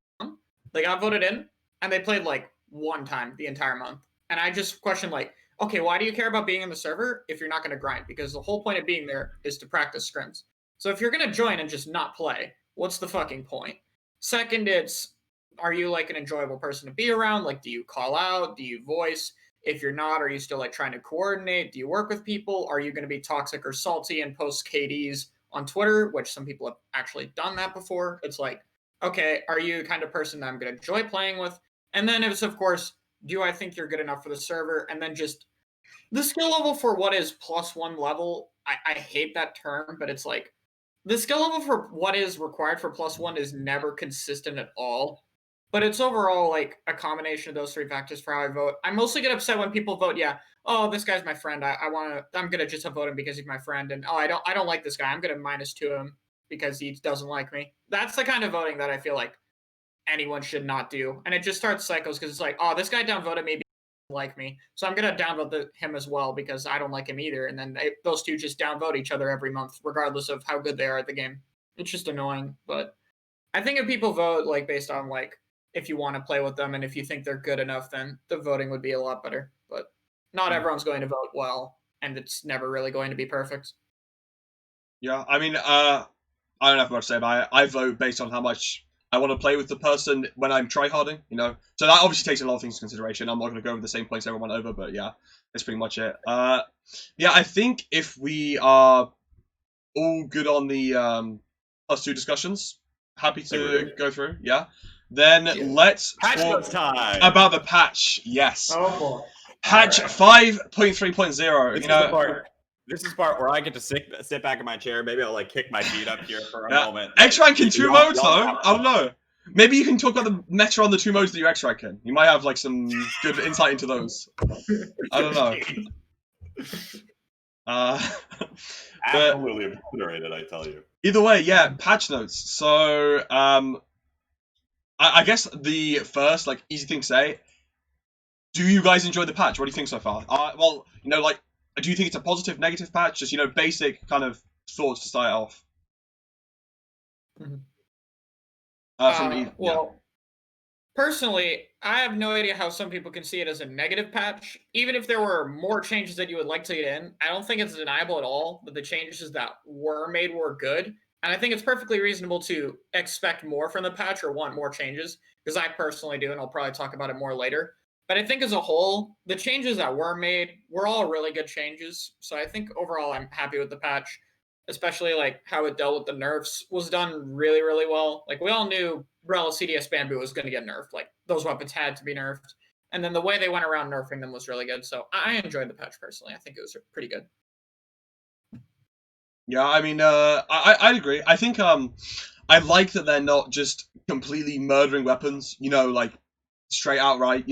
They got voted in, and they played like 1 time the entire month. And I just questioned like, okay, why do you care about being in the server if you're not going to grind? Because the whole point of being there is to practice scrims. So if you're going to join and just not play, what's the fucking point? Second, are you like an enjoyable person to be around? Like, do you call out? Do you voice? If you're not, are you still like trying to coordinate? Do you work with people? Are you going to be toxic or salty and post KDs on Twitter, which some people have actually done that before? It's like, okay, are you the kind of person that I'm going to enjoy playing with? And then it's, of course, do I think you're good enough for the server? And then just the skill level for what is +1 level. I hate that term, but it's like the skill level for what is required for +1 is never consistent at all. But it's overall like a combination of those 3 factors for how I vote. I mostly get upset when people vote, yeah, oh, this guy's my friend. I'm gonna just vote him because he's my friend, and oh, I don't like this guy. I'm gonna -2 him because he doesn't like me. That's the kind of voting that I feel like anyone should not do. And it just starts cycles because it's like, oh, this guy downvoted me because he doesn't like me, so I'm gonna downvote him as well because I don't like him either. And then those 2 just downvote each other every month, regardless of how good they are at the game. It's just annoying. But I think if people vote like based on like if you want to play with them and if you think they're good enough, then the voting would be a lot better. But not everyone's going to vote well, and it's never really going to be perfect. Yeah, I mean, I don't have much to say about it. I vote based on how much I want to play with the person when I'm tryharding, you know? So that obviously takes a lot of things into consideration. I'm not going to go over the same points everyone went over, but yeah, that's pretty much it. Yeah, I think if we are all good on the +2 discussions, happy to go through, yeah? Then let's talk about the patch. Yes. Oh boy. Patch 5.3.0. You know, this is the part where I get to sit back in my chair. Maybe I'll like kick my feet up here for a moment. X rank in 2 modes though. I don't know. Maybe you can talk about the meta on the 2 modes that you X rank in. You might have like some good insight into those. I don't know. but Absolutely obliterated, I tell you. either way, yeah, patch notes. So I guess the first like easy thing to say. Do you guys enjoy the patch? What do you think so far? Well, like, do you think it's a positive, negative patch? Just basic kind of thoughts to start off. Mhm. Yeah. Well, personally, I have no idea how some people can see it as a negative patch. Even if there were more changes that you would like to get in, I don't think it's deniable at all that the changes that were made were good. And I think it's perfectly reasonable to expect more from the patch or want more changes, because I personally do, and I'll probably talk about it more later. But I think as a whole, the changes that were made were all really good changes. So I think overall I'm happy with the patch, especially like how it dealt with the nerfs was done really, really well. Like we all knew Rel CDS Bamboo was going to get nerfed. Like those weapons had to be nerfed. And then the way they went around nerfing them was really good. So I enjoyed the patch personally. I think it was pretty good. Yeah, I mean, I'd agree. I think I like that they're not just completely murdering weapons. Like straight outright.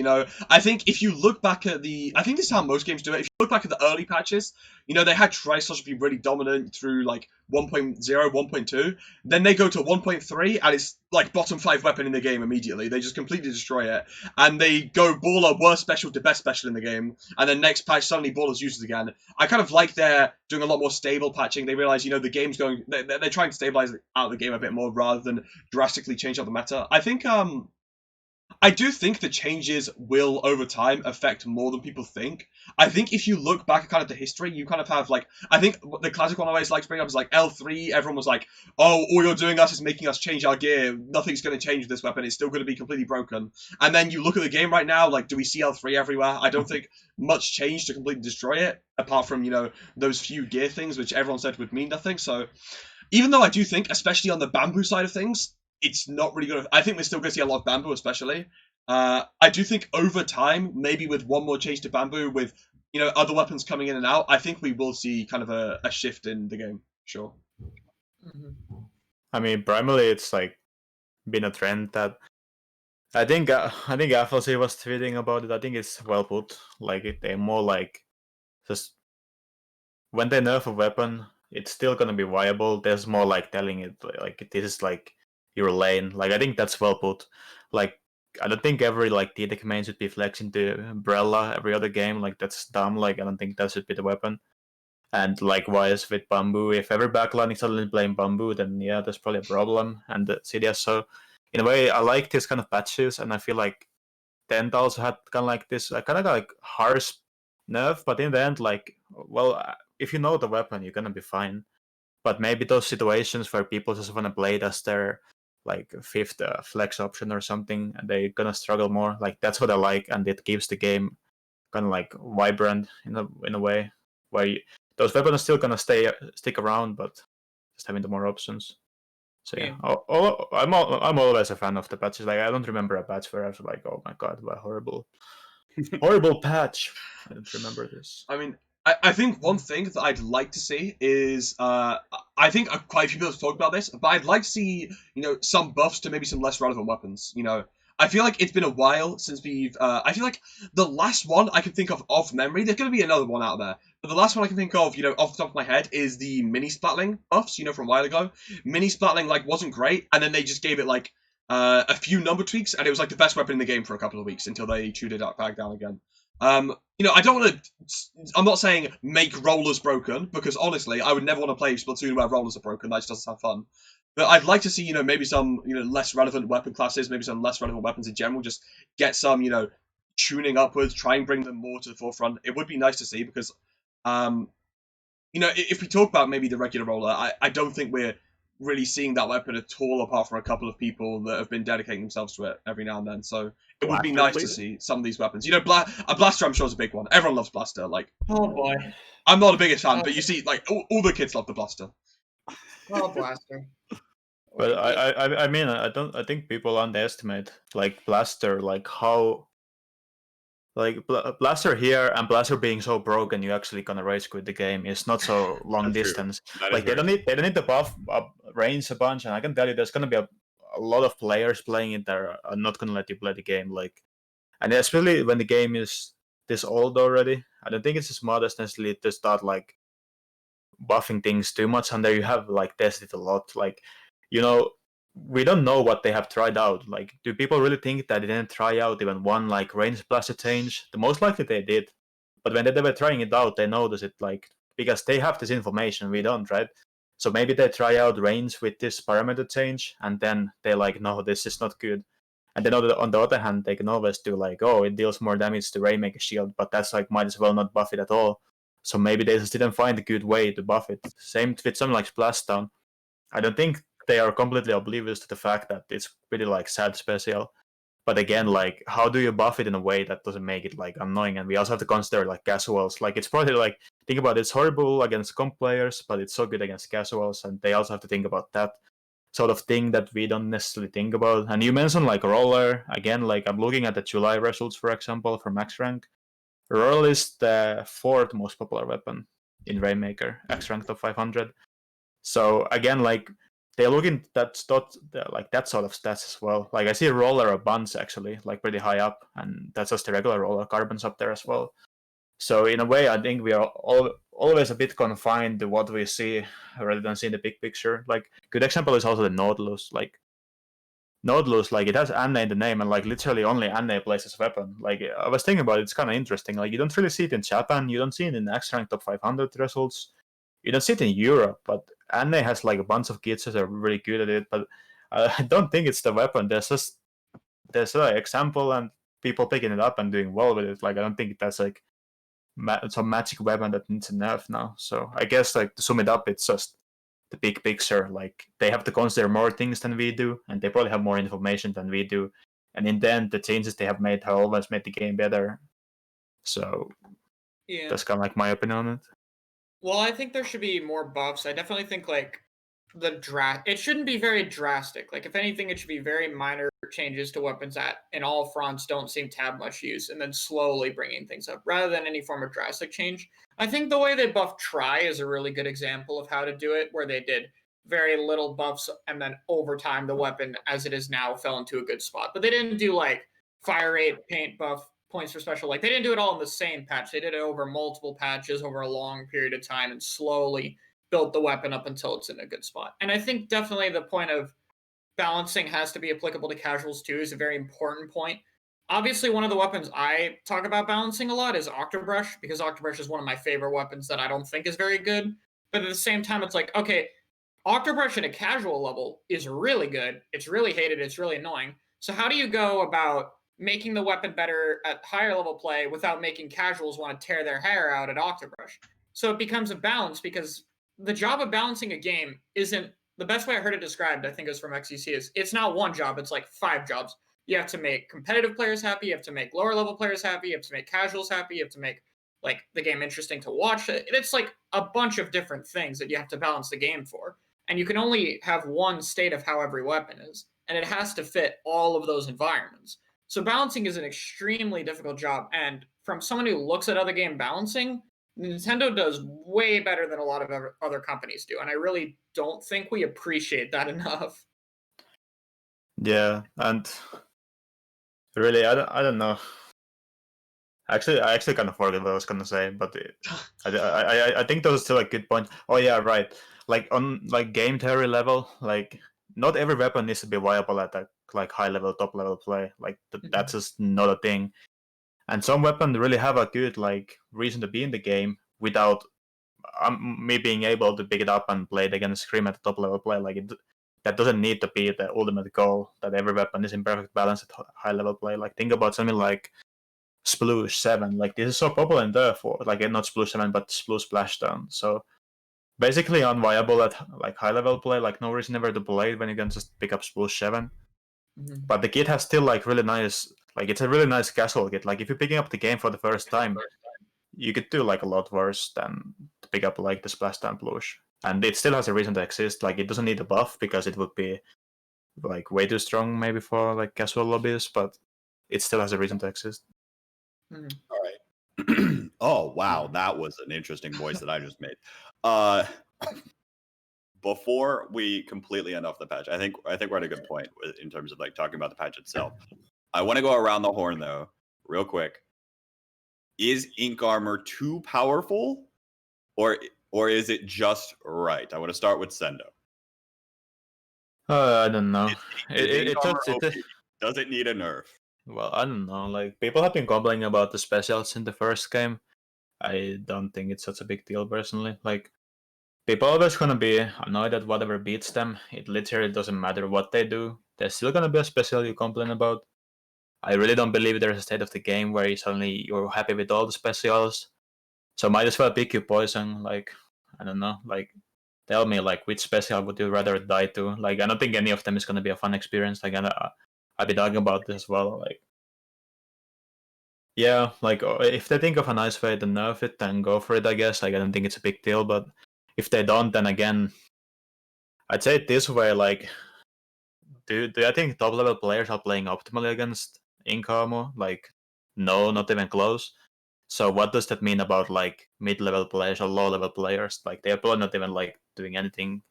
I think if you look back at I think this is how most games do it. If you look back at the early patches, they had Tri-Slosh be really dominant through like 1.0, 1.2. Then they go to 1.3 and it's like bottom 5 weapon in the game immediately. They just completely destroy it. And they go Baller worst special to best special in the game. And then next patch, suddenly Baller's used it again. I kind of like they're doing a lot more stable patching. They realize, the game's going, they're trying to stabilize out the game a bit more rather than drastically change up the meta. I do think the changes will, over time, affect more than people think. I think if you look back at kind of the history, you kind of have, like, I think the classic one I always like to bring up is, like, L3, everyone was like, oh, all you're doing us is making us change our gear. Nothing's going to change with this weapon. It's still going to be completely broken. And then you look at the game right now, like, do we see L3 everywhere? I don't think much changed to completely destroy it, apart from, those few gear things, which everyone said would mean nothing. So, even though I do think, especially on the bamboo side of things, it's not really good. I think we're still going to see a lot of bamboo, especially. I do think over time, maybe with one more change to bamboo, with other weapons coming in and out, I think we will see kind of a shift in the game. Sure. Mm-hmm. I mean, primarily it's like been a trend that I think FLC was tweeting about it. I think it's well put. Like they're more like just when they nerf a weapon, it's still gonna be viable. There's more like telling it like this is like your lane. Like I think that's well put. Like I don't think every like TDEC main should be flexing to Umbrella every other game. Like that's dumb. Like I don't think that should be the weapon. And likewise with Bamboo, if every backline is suddenly playing Bamboo, then yeah, there's probably a problem. And the CDS, so in a way, I like this kind of patches, and I feel like Tent also had kind of like this kind of like harsh nerf, but in the end, like, well, if you know the weapon, you're gonna be fine. But maybe those situations where people just want to play it as their like fifth flex option or something, and they're gonna struggle more. Like that's what I like, and it keeps the game kind of like vibrant in a way where those weapons are still gonna stick around, but just having the more options. So yeah, I'm always a fan of the patches. Like I don't remember a patch where I was like, oh my god, what a horrible patch. I don't remember this. I mean, I think one thing that I'd like to see is I think quite a few people have talked about this, but I'd like to see some buffs to maybe some less relevant weapons. I feel like it's been a while since we've. I feel like the last one I can think of memory. There's going to be another one out there, but the last one I can think of, off the top of my head, is the mini splatling buffs. From a while ago, mini splatling like wasn't great, and then they just gave it like a few number tweaks, and it was like the best weapon in the game for a couple of weeks until they chewed it back down again. I don't want to. I'm not saying make rollers broken, because honestly, I would never want to play Splatoon where rollers are broken. That just doesn't sound fun. But I'd like to see, maybe some, less relevant weapon classes, maybe some less relevant weapons in general, just get some, tuning upwards, try and bring them more to the forefront. It would be nice to see because, if we talk about maybe the regular roller, I don't think we're really seeing that weapon at all, apart from a couple of people that have been dedicating themselves to it every now and then. So it would be nice to see some of these weapons. A Blaster, I'm sure, is a big one. Everyone loves Blaster. Like, oh boy, I'm not the biggest fan, but you see, like, all the kids love the Blaster. oh Blaster. But I mean I think people underestimate like Blaster, like how like Blaster here and Blaster being so broken, you actually gonna rage quit the game. It's not so long distance. Like they don't need the buff range a bunch, and I can tell you there's gonna be a lot of players playing it that are not gonna let you play the game. Like, and especially when the game is this old already, I don't think it's the smartest necessarily to start like buffing things too much, and there you have like tested a lot. Like, we don't know what they have tried out. Like, do people really think that they didn't try out even one like range blaster change? The most likely they did, but when they were trying it out, they noticed it, like, because they have this information, we don't, right? So maybe they try out range with this parameter change, and then they like, no, this is not good. And then on the other hand, they can always do like, oh, it deals more damage to Rainmaker Shield, but that's like, might as well not buff it at all. So maybe they just didn't find a good way to buff it. Same with something like Splashdown. I don't think they are completely oblivious to the fact that it's pretty like sad special. But again, like, how do you buff it in a way that doesn't make it like annoying? And we also have to consider like casuals. Like, it's probably like, think about it, it's horrible against comp players, but it's so good against casuals, and they also have to think about that sort of thing that we don't necessarily think about. And you mentioned like Roller again. Like, I'm looking at the July results, for example, for Max Rank. Roll is the 4th most popular weapon in Rainmaker, X rank top 500. So again, like, they're looking that like that sort of stats as well. Like, I see Roller a bunch actually, like pretty high up, and that's just the regular Roller. Carbon's up there as well. So in a way, I think we are always a bit confined to what we see rather than seeing the big picture. Like, good example is also the Nautilus. Like, Nautilus, like, it has Anne in the name, and like literally only Anne plays this weapon. Like, I was thinking about it, it's kind of interesting. Like, you don't really see it in Japan, you don't see it in X rank top 500 results, you don't see it in Europe, but Anne has like a bunch of kids that are really good at it. But I don't think it's the weapon. There's an example and people picking it up and doing well with it. Like, I don't think that's like some magic weapon that needs a nerf now. So I guess, like, to sum it up, it's just the big picture. Like, they have to consider more things than we do, and they probably have more information than we do. And in the end, the changes they have made have always made the game better. So Yeah. that's kind of like my opinion on it. Well, I think there should be more buffs. I definitely think like it shouldn't be very drastic. Like, if anything, it should be very minor changes to weapons that in all fronts don't seem to have much use, and then slowly bringing things up rather than any form of drastic change. I think the way they buffed Try is a really good example of how to do it, where they did very little buffs and then over time the weapon as it is now fell into a good spot. But they didn't do like fire rate, paint buff, points for special. Like, they didn't do it all in the same patch. They did it over multiple patches over a long period of time and slowly built the weapon up until it's in a good spot. And I think definitely the point of balancing has to be applicable to casuals too is a very important point. Obviously, one of the weapons I talk about balancing a lot is Octobrush, because Octobrush is one of my favorite weapons that I don't think is very good. But at the same time, it's like, okay, Octobrush at a casual level is really good. It's really hated. It's really annoying. So how do you go about making the weapon better at higher level play without making casuals want to tear their hair out at Octobrush? So it becomes a balance, because the job of balancing a game isn't, the best way I heard it described, I think, is from XCC, is it's not one job, it's like 5 jobs. You have to make competitive players happy, you have to make lower level players happy, you have to make casuals happy, you have to make like the game interesting to watch. It's like a bunch of different things that you have to balance the game for. And you can only have one state of how every weapon is, and it has to fit all of those environments. So balancing is an extremely difficult job, and from someone who looks at other game balancing, Nintendo does way better than a lot of other companies do, and I really don't think we appreciate that enough. Yeah, and really, I don't know. Actually, I kind of forgot what I was gonna say, but I think that was still a good point. Oh yeah, right. Like, on like game theory level, like, not every weapon needs to be viable at that like high level, top level play. Like, that's just not a thing. And some weapons really have a good like reason to be in the game without me being able to pick it up and play it against Scream at the top level play. Like, that doesn't need to be the ultimate goal, that every weapon is in perfect balance at high level play. Like, think about something like Sploosh 7. Like, this is so popular in there for like, not Sploosh 7 but Sploosh Splashdown. So basically unviable at like high level play. Like, no reason ever to play it when you can just pick up Sploosh 7. But the kit has still like really nice, like, it's a really nice casual kit. Like, if you're picking up the game for the first time, you could do like a lot worse than to pick up like the Splashdown Blush. And it still has a reason to exist. Like, it doesn't need a buff because it would be like way too strong maybe for like casual lobbies, but it still has a reason to exist. All right. Oh wow, that was an interesting voice that I just made. Before we completely end off the patch, I think we're at a good point in terms of like talking about the patch itself. I want to go around the horn though, real quick. Is Ink Armor too powerful, or or is it just right? I want to start with Sendo. I don't know. Is ink armor It, OP? Does it need a nerf? well, I don't know. Like, people have been complaining about the specials in the first game. I don't think it's such a big deal personally. Like, people are always gonna be annoyed at whatever beats them. It literally doesn't matter what they do. There's still gonna be a special you complain about. I really don't believe there's a state of the game where suddenly you're happy with all the specials. So might as well pick your poison. Like, I don't know. Like, tell me, like, which special would you rather die to? Like, I don't think any of them is gonna be a fun experience. Like, I've been talking about this as well. Like, yeah, like, if they think of a nice way to nerf it, then go for it, I guess. Like, I don't think it's a big deal, but if they don't, then again, I'd say it this way, like, do I think top level players are playing optimally against ink armor? Like, no, not even close. So what does that mean about, like, mid level players or low level players? Like, they're probably not even, like, doing anything,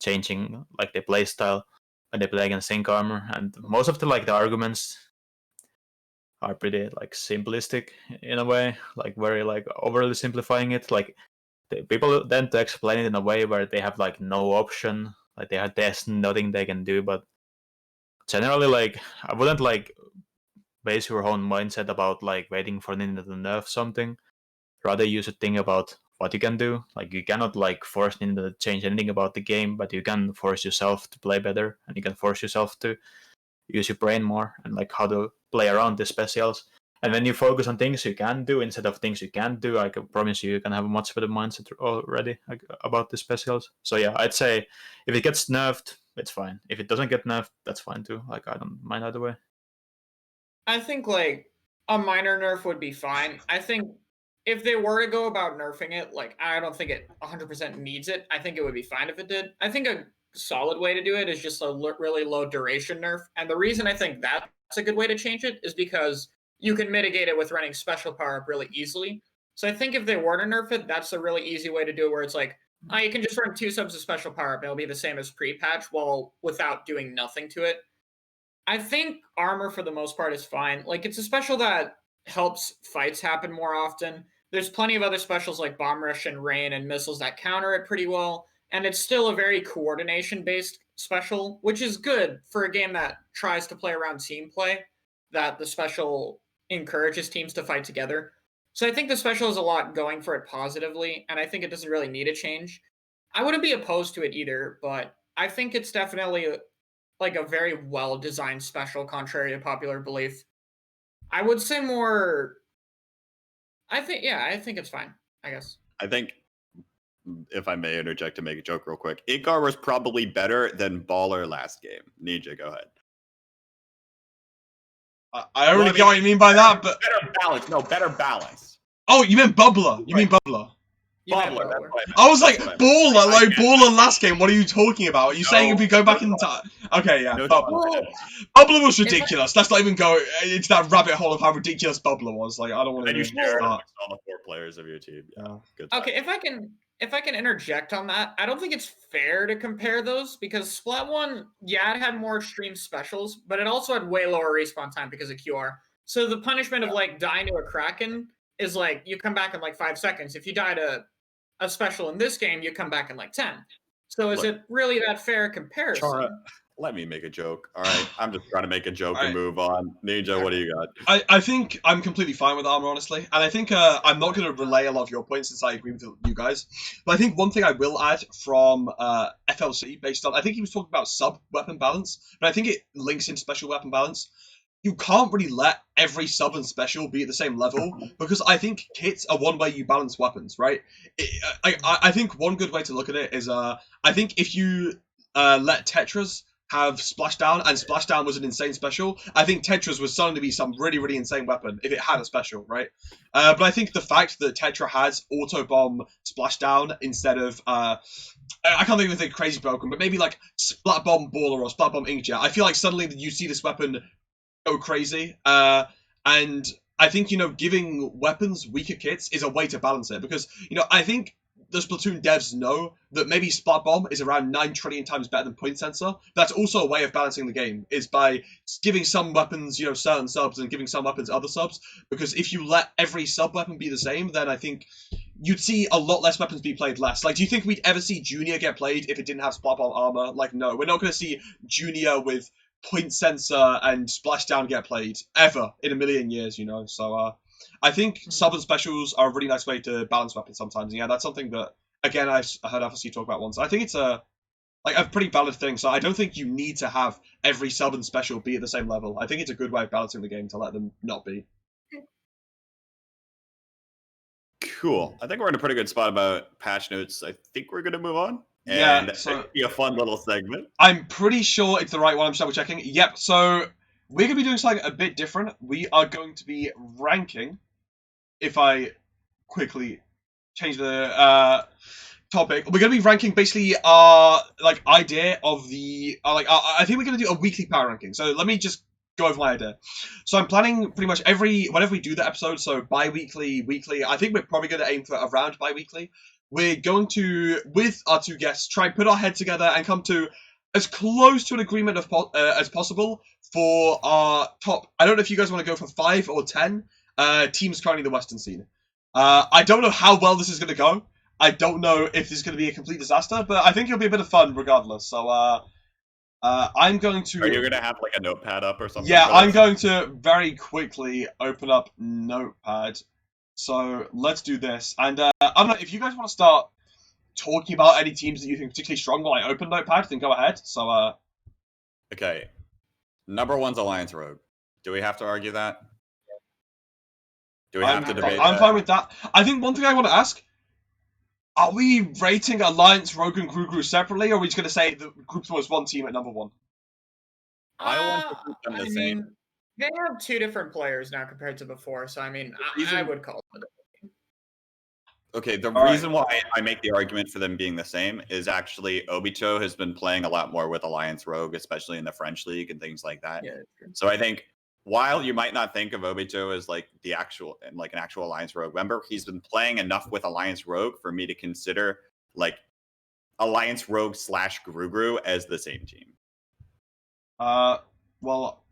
changing, like, their play style when they play against ink armor. And most of the, like, the arguments are pretty, like, simplistic in a way, like, very, like, overly simplifying it. Like, people tend to explain it in a way where they have, like, no option, like, there's nothing they can do. But generally, like, I wouldn't, like, base your own mindset about, like, waiting for Nintendo to nerf something. Rather, you should think about what you can do. Like, you cannot, like, force Nintendo to change anything about the game, but you can force yourself to play better, and you can force yourself to use your brain more and, like, how to play around the specials. And when you focus on things you can do instead of things you can't do, I can promise you can have a much better mindset already, like, about the specials. So yeah, I'd say if it gets nerfed, it's fine. If it doesn't get nerfed, that's fine too. Like, I don't mind either way. I think like a minor nerf would be fine. I think if they were to go about nerfing it, like I don't think it 100% needs it. I think it would be fine if it did. I think a solid way to do it is just a really low duration nerf. And the reason I think that's a good way to change it is because you can mitigate it with running special power up really easily. So I think if they were to nerf it, that's a really easy way to do it where it's like, you can just run 2 subs of special power up. It'll be the same as pre-patch while without doing nothing to it. I think armor for the most part is fine. Like, it's a special that helps fights happen more often. There's plenty of other specials like Bomb Rush and Rain and missiles that counter it pretty well. And it's still a very coordination-based special, which is good for a game that tries to play around team play, that the special encourages teams to fight together. So I think the special has a lot going for it positively, and I think it doesn't really need a change. I wouldn't be opposed to it either, but I think it's definitely like a very well-designed special, contrary to popular belief. I would say more. I think it's fine. I guess. I think, if I may interject to make a joke real quick, ink armor is probably better than Baller last game. Ninja, go ahead. I already get what you mean by that, but better balance. No, better balance. oh, you meant bubbler. You mean bubbler. Bubbler. That's what I meant. I was like, That's what I meant. baller, like baller last game. What are you talking about? Are you saying if we go back in no. time? Okay, yeah, No, bubbler. Bubbler was ridiculous. Let's not even go into that rabbit hole of how ridiculous bubbler was. Like, I don't want to And you even share it start. amongst all the 4 players of your team. Yeah, good. Okay, if I can interject on that, I don't think it's fair to compare those because Splat 1, yeah, it had more extreme specials, but it also had way lower respawn time because of QR. So the punishment of like dying to a Kraken is like you come back in like 5 seconds. If you die to a special in this game, you come back in like 10. So is it really that fair comparison? Chara, let me make a joke. All right, I'm just trying to make a joke and move on. Ninja, what do you got? I think I'm completely fine with armor, honestly. And I think I'm not going to relay a lot of your points since I agree with you guys. But I think one thing I will add from FLC, based on, I think he was talking about sub-weapon balance, but I think it links in special weapon balance. You can't really let every sub and special be at the same level, because I think kits are one way you balance weapons, right? I think one good way to look at it is, I think if you let Tetras have Splashdown, and Splashdown was an insane special, I think Tetras was suddenly be some really, really insane weapon if it had a special, right? But I think the fact that Tetra has Auto Bomb Splashdown instead of, I can't think of anything crazy broken, but maybe like Splat Bomb Baller or Splat Bomb Inkjet, I feel like suddenly you see this weapon go crazy, and I think, you know, giving weapons weaker kits is a way to balance it, because, you know, I think the Splatoon devs know that maybe Splat Bomb is around 9 trillion times better than Point Sensor. That's also a way of balancing the game, is by giving some weapons, you know, certain subs, and giving some weapons other subs, because if you let every sub weapon be the same, then I think you'd see a lot less weapons be played less. Like, do you think we'd ever see Junior get played if it didn't have Splat Bomb armor? Like, no, we're not going to see Junior with Point Sensor and Splashdown get played ever in a million years, you know? So, I think sub and specials are a really nice way to balance weapons sometimes. And yeah, that's something that, again, I heard FSC talk about once. I think it's a pretty valid thing. So I don't think you need to have every sub and special be at the same level. I think it's a good way of balancing the game to let them not be. Cool. I think we're in a pretty good spot about patch notes. I think we're going to move on. Yeah, And so- it'd be a fun little segment. I'm pretty sure it's the right one. I'm just double checking. Yep. So we're gonna be doing something a bit different. We are going to be ranking. If I quickly change the topic, we're gonna be ranking basically our idea of the I think we're gonna do a weekly power ranking. So let me just go over my idea. So I'm planning pretty much whenever we do the episode, so bi-weekly, weekly. I think we're probably gonna aim for around bi-weekly. We're going to, with our two guests, try and put our heads together and come to as close to an agreement as possible for our top. I don't know if you guys want to go for 5 or 10 teams currently in the Western scene. I don't know how well this is going to go. I don't know if this is going to be a complete disaster, but I think it'll be a bit of fun regardless. So I'm going to. Are you going to have like a notepad up or something? Yeah, I'm going to very quickly open up Notepad. So let's do this. And I don't know if you guys want to start talking about any teams that you think particularly strong while I open Notepad, then go ahead. So Okay. Number one's Alliance Rogue. Do we have to argue that? Do we have to debate I'm that? fine with that. I think one thing I want to ask, are we rating Alliance, Rogue, and Gru separately, or are we just going to say the group was one team at number 1? I want to keep them the same. mean, they have 2 different players now compared to before, so I mean, I would call it. Okay, the All right. reason why I make the argument for them being the same is actually Obito has been playing a lot more with Alliance Rogue, especially in the French League and things like that. Yeah. So I think while you might not think of Obito as like an actual Alliance Rogue member, he's been playing enough with Alliance Rogue for me to consider like Alliance Rogue / Gru as the same team. Well,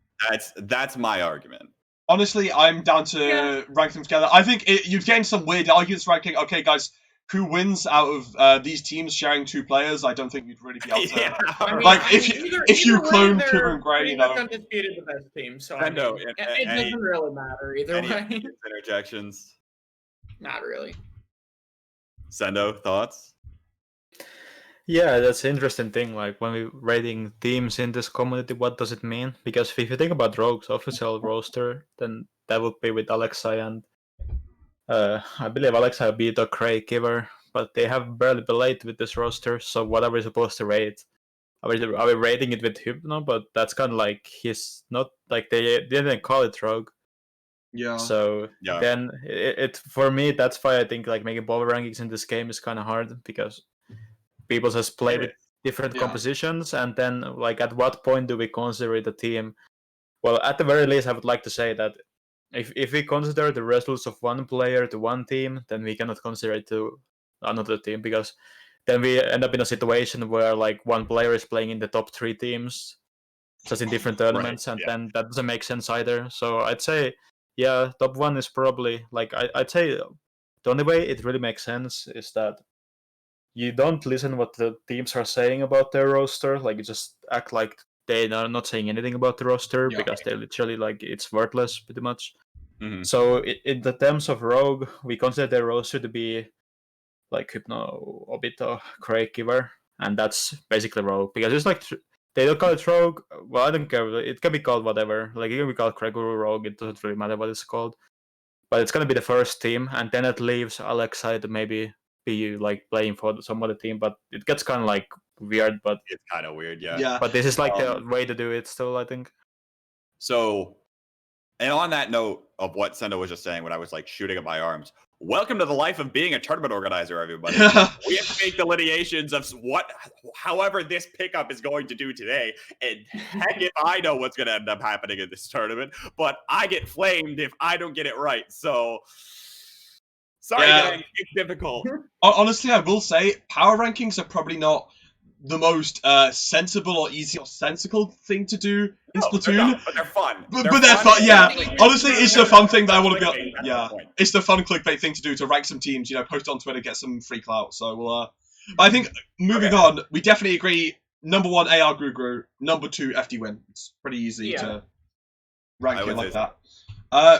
that's my argument. honestly, I'm down to rank them together. I think you'd get into some weird arguments ranking. Okay, guys, who wins out of these teams sharing 2 players? I don't think you'd really be able to. Yeah, Like, if you clone Kibber and Gray, you know. Undisputed the best team, so I Sendou, mean, it doesn't really matter either way. Interjections. Not really. Sendou, thoughts? Yeah, that's an interesting thing. Like when we're rating teams in this community, what does it mean? Because if you think about Rogue's official roster, then that would be with Alexei and I believe Alexei beat a Cray Giver, but they have barely played with this roster. So what are we supposed to rate? Are we rating it with Hypno? But that's kind of like he's not like they didn't call it Rogue. Yeah. So Yeah. then it for me that's why I think like making power rankings in this game is kind of hard because people just play with different compositions, and then like at what point do we consider it a team? Well, at the very least, I would like to say that if we consider the results of one player to one team, then we cannot consider it to another team, because then we end up in a situation where like one player is playing in the top 3 teams just in different tournaments, and then that doesn't make sense either. So I'd say, yeah, top 1 is probably like I'd say the only way it really makes sense is that you don't listen what the teams are saying about their roster. Like you just act like they are not saying anything about the roster because they literally like it's worthless pretty much. Mm-hmm. So in the terms of Rogue, we consider their roster to be like Hypno, Obito, Craig Giver, and that's basically Rogue, because it's like they don't call it Rogue. Well, I don't care. It can be called whatever. Like it can be called Craig or Rogue. It doesn't really matter what it's called. But it's gonna be the first team, and then it leaves Alexei to maybe be like playing for some other team. But it gets kind of like weird. But it's kind of weird, yeah. Yeah. But this is like the way to do it still, I think. So, and on that note of what Sendou was just saying, when I was like shooting at my arms, welcome to the life of being a tournament organizer, everybody. We have to make delineations of however this pickup is going to do today. And heck if I know what's going to end up happening in this tournament, but I get flamed if I don't get it right. So, sorry, guys, it's difficult. Honestly, I will say power rankings are probably not the most sensible or easy or sensible thing to do in No, they're Splatoon. not, but they're fun. But they're fun, and yeah. they're- Honestly, it's the fun thing that I want to Clickbait, be. that's Yeah, the point. it's the fun clickbait thing to do to rank some teams. You know, post on Twitter, get some free clout. So we'll. I think moving Okay. on, we definitely agree. Number 1, AR Guru. Number 2, FD Win. It's pretty easy Yeah. to rank I it would like say that.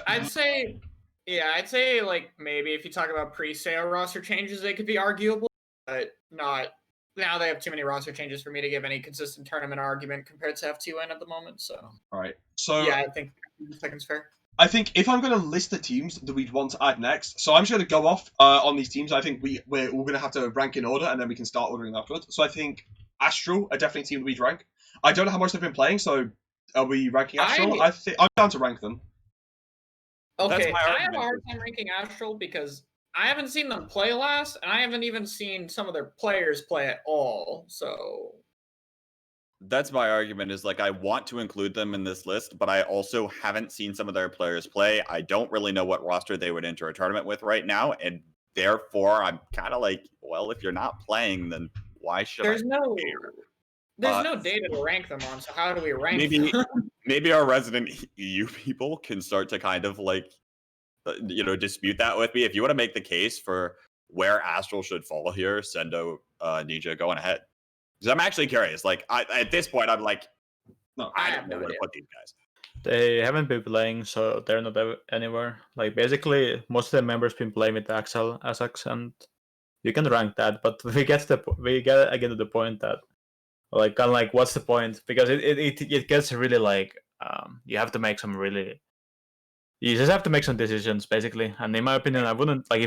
I'd say like maybe if you talk about pre-sale roster changes, they could be arguable, but not. Now they have too many roster changes for me to give any consistent tournament argument compared to FT1 at the moment. So all right. So yeah, I think the second's fair. I think if I'm going to list the teams that we'd want to add next, so I'm just going to go off on these teams. I think we're all going to have to rank in order, and then we can start ordering afterwards. So I think Astral are definitely a team that we'd rank. I don't know how much they've been playing, so are we ranking Astral? I think I'm down to rank them. Okay, my I have a argument. hard time ranking Astral because I haven't seen them play last, and I haven't even seen some of their players play at all. So That's my argument. Is like I want to include them in this list, but I also haven't seen some of their players play. I don't really know what roster they would enter a tournament with right now, and therefore I'm kind of like, well, if you're not playing, then why should there's I? no Uh, data to rank them on. So how do we rank Maybe them? maybe our resident EU people can start to kind of like, dispute that with me. If you want to make the case for where Astral should fall here, Sendou, Ninja, go on ahead. Because I'm actually curious. Like, at this point, I'm like, No, I have don't know no where to idea. put these guys. They haven't been playing, so they're not anywhere. Like basically, most of the members been playing with Axel Asax, and you can rank that. But we get again to the point that, like, kind of like, what's the point? Because it gets really like you have to make some really. You just have to make some decisions, basically. And in my opinion, I wouldn't like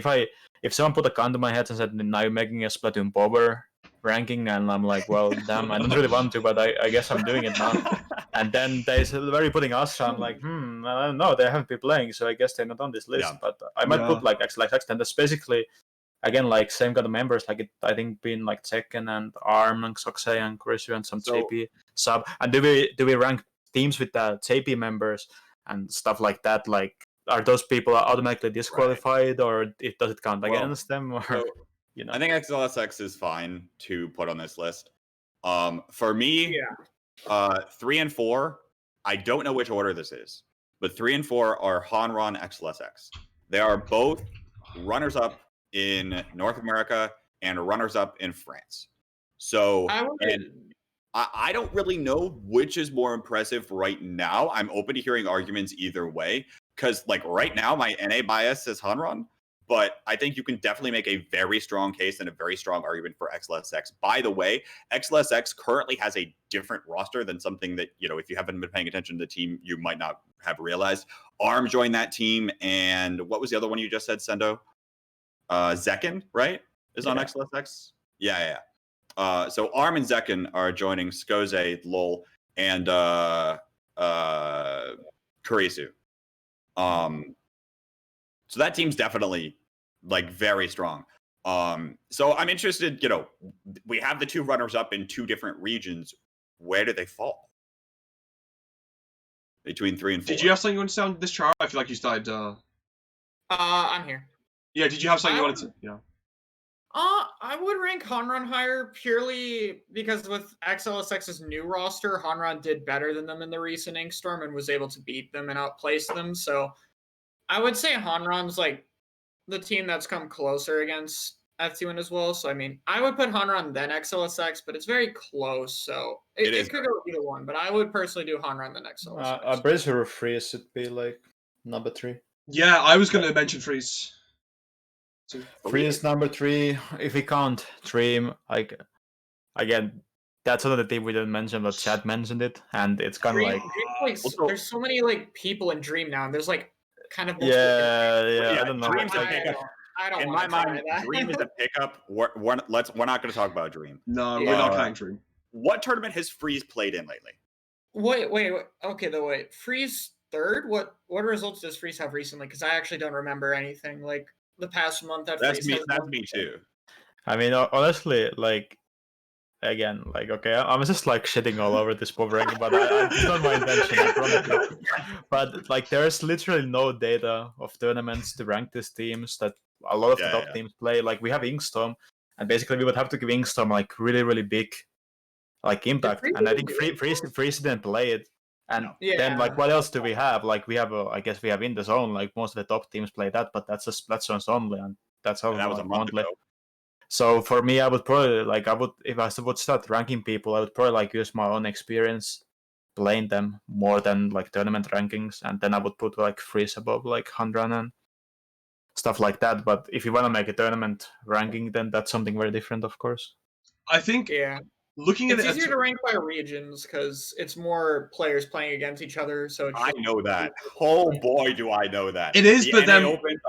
if someone put a gun to my head and said, "Now you're making a Splatoon Power ranking," and I'm like, "Well, damn, I don't really want to, but I guess I'm doing it now." And then they said, "Where are you putting us?" So I'm like, I don't know. They haven't been playing, so I guess they're not on this list. Yeah. But I might Yeah. put like X, and that's basically again like same kind of members. Like I think been like Tekken and Arm and Soxei and Kurisu and some So- JP sub. And do we rank teams with the JP members and stuff like that? Like, are those people automatically disqualified, or does it count Well, against them? Or So you know, I think XLSX is fine to put on this list. For me, 3 and 4, I don't know which order this is, but 3 and 4 are Hanron XLSX. They are both runners-up in North America and runners-up in France. So I don't really know which is more impressive right now. I'm open to hearing arguments either way, because like right now my NA bias is Hanron, but I think you can definitely make a very strong case and a very strong argument for XLSX. By the way, XLSX currently has a different roster than something that, if you haven't been paying attention to the team, you might not have realized. Arm joined that team, and what was the other one you just said, Sendou? Zekken, right? Is on XLSX? Yeah. So Arm and Zekken are joining Skoze, LOL, and Kurisu. So that team's definitely like very strong. So I'm interested, we have the two runners up in two different regions. Where do they fall? Between 3 and 4. Did you have something you wanted to say on this chart? I feel like you started. I'm here. Yeah, did you have something you wanted to? Yeah. I would rank Hanron higher purely because with XLSX's new roster, Hanron did better than them in the recent Inkstorm and was able to beat them and outplace them. So I would say Hanron's like the team that's come closer against FT1 as well. So I mean, I would put Hanron then XLSX, but it's very close. So it could go either one. But I would personally do Hanron then XLSX. I'm pretty sure Freeze should be like number 3. Yeah, I was going to mention Freeze. Freeze number 3. If we count Dream, like again, that's another team we didn't mention, but Chad mentioned it, and it's kind of like there's so many like people in Dream now, and there's like kind of I don't know. Dream's Like, I don't in want my to mind, that. Dream is a pickup. We're not going to talk about Dream. No, Yeah. we're not counting Dream. What tournament has Freeze played in lately? Wait. Okay, wait. Freeze third? What results does Freeze have recently? Because I actually don't remember anything like the past month. That's me too. I mean, honestly, like again, like okay, I'm just like shitting all over this power ranking, but it's not my intention. I promise you. But like, there's literally no data of tournaments to rank these teams that a lot of the top teams play. Like we have Inkstorm, and basically we would have to give Inkstorm like really, really big like Impact, Freeze and I didn't think do it. Freeze didn't play it. And then, like, Yeah. what else do we have? Like, we have, I guess we have In the Zone. Like, most of the top teams play that, but that's a Splatoon only, and that's all That was a like, month monthly. ago. So for me, I would probably if I would start ranking people, I would probably like use my own experience playing them more than like tournament rankings, and then I would put like Freeze above like Handran and stuff like that. But if you want to make a tournament ranking, then that's something very different, of course. I think Yeah. looking at It's it, easier to rank by regions because it's more players playing against each other. So it's I just- know that. Oh boy, do I know that. It is, the but NA then-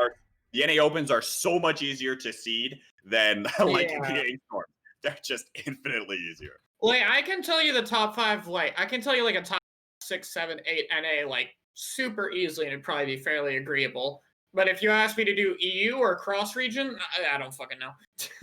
the NA Opens are so much easier to seed than like Yeah. the A Storm. They're just infinitely easier. like I can tell you the top 5. Like I can tell you like a top 6, 7, 8 NA like super easily, and it'd probably be fairly agreeable. But if you ask me to do EU or cross region, I don't fucking know.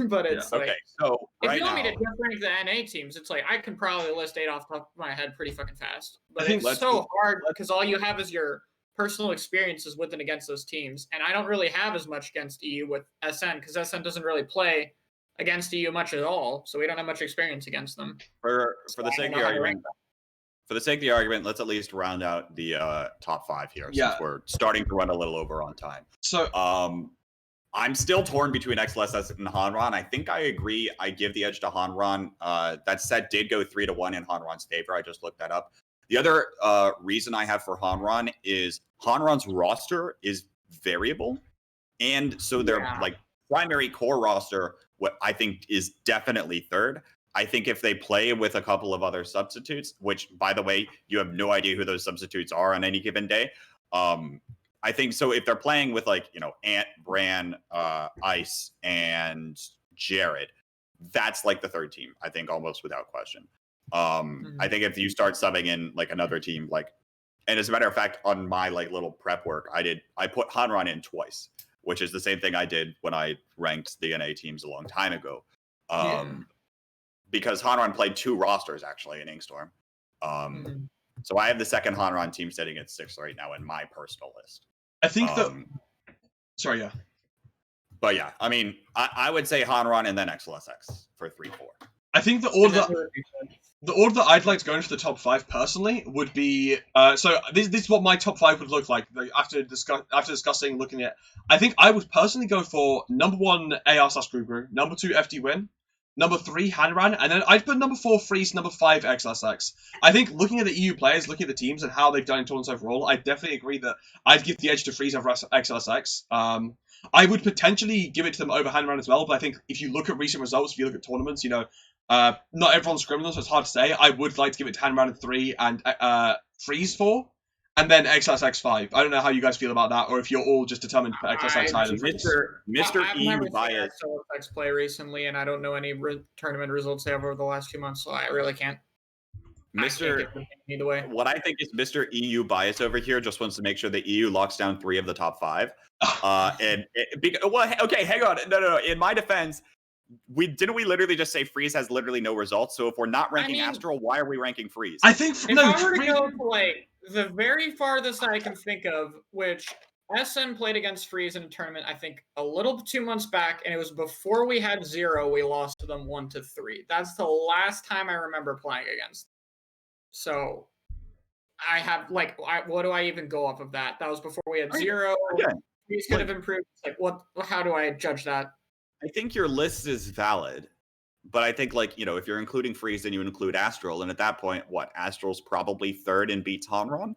But it's like Okay, so if right you want now, me to just rank the NA teams, it's like I can probably list 8 off the top of my head pretty fucking fast. But think it's let's so do- hard because all you have is your personal experiences with and against those teams, and I don't really have as much against EU with SN because SN doesn't really play against EU much at all, so we don't have much experience against them. for So the I sake of don't the know how to rank argument, let's at least round out the top 5 here, Yeah. since we're starting to run a little over on time. so I'm still torn between XLSS and Hanron. I think I agree. I give the edge to Hanron. That set did go 3-1 in Hanron's favor. I just looked that up. The other reason I have for Hanron is Hanron's roster is variable, and so their Yeah. like primary core roster, what I think is definitely third. I think if they play with a couple of other substitutes, which by the way, you have no idea who those substitutes are on any given day. I think so. If they're playing with like, Ant, Bran, Ice, and Jared, that's like the third team, I think, almost without question. I think if you start subbing in like another team, like, and as a matter of fact, on my like little prep work, I put Hanron in twice, which is the same thing I did when I ranked the NA teams a long time ago. Because Hanron played 2 rosters actually in Inkstorm. So I have the second Hanron team sitting at 6 right now in my personal list. I think sorry, yeah. But yeah, I mean, I would say Hanron and then XLSX for 3-4. I think the order that I'd like to go into the top 5 personally would be so this is what my top 5 would look like after discussing, looking at. I think I would personally go for number 1 AR/Grugru, number 2 FD Win, number 3 Hanran, and then I'd put number 4 Freeze, number 5 XLSX. I think looking at the EU players, looking at the teams and how they've done in tournaments overall, I definitely agree that I'd give the edge to Freeze over XLSX. I would potentially give it to them over Hanran as well, but I think if you look at recent results, if you look at tournaments, not everyone's criminal, so it's hard to say. I would like to give it to Hanran 3 and Freeze 4, and then XLSX 5. I don't know how you guys feel about that, or if you're all just determined for XLSX higher than Freeze. Mr. I've EU never seen bias. XLSX play recently, and I don't know any tournament results they have over the last 2 months, so I really can't. Either way. What I think is Mr. EU bias over here just wants to make sure the EU locks down 3 of the top 5. Okay, hang on. No. In my defense, didn't we literally just say Freeze has literally no results? So if we're not ranking Astral, why are we ranking Freeze? I think if I were to go to like the very farthest I can think of, which SN played against Freeze in a tournament, I think a little 2 months back, and it was before we had 0. We lost to them 1-3. That's the last time I remember playing against them. So I have like, what do I even go off of that? That was before we had 0. Again, Freeze could have improved. Like, what? How do I judge that? I think your list is valid, but I think like, if you're including Freeze, then you include Astral, and at that point, what? Astral's probably third and beats Hanron?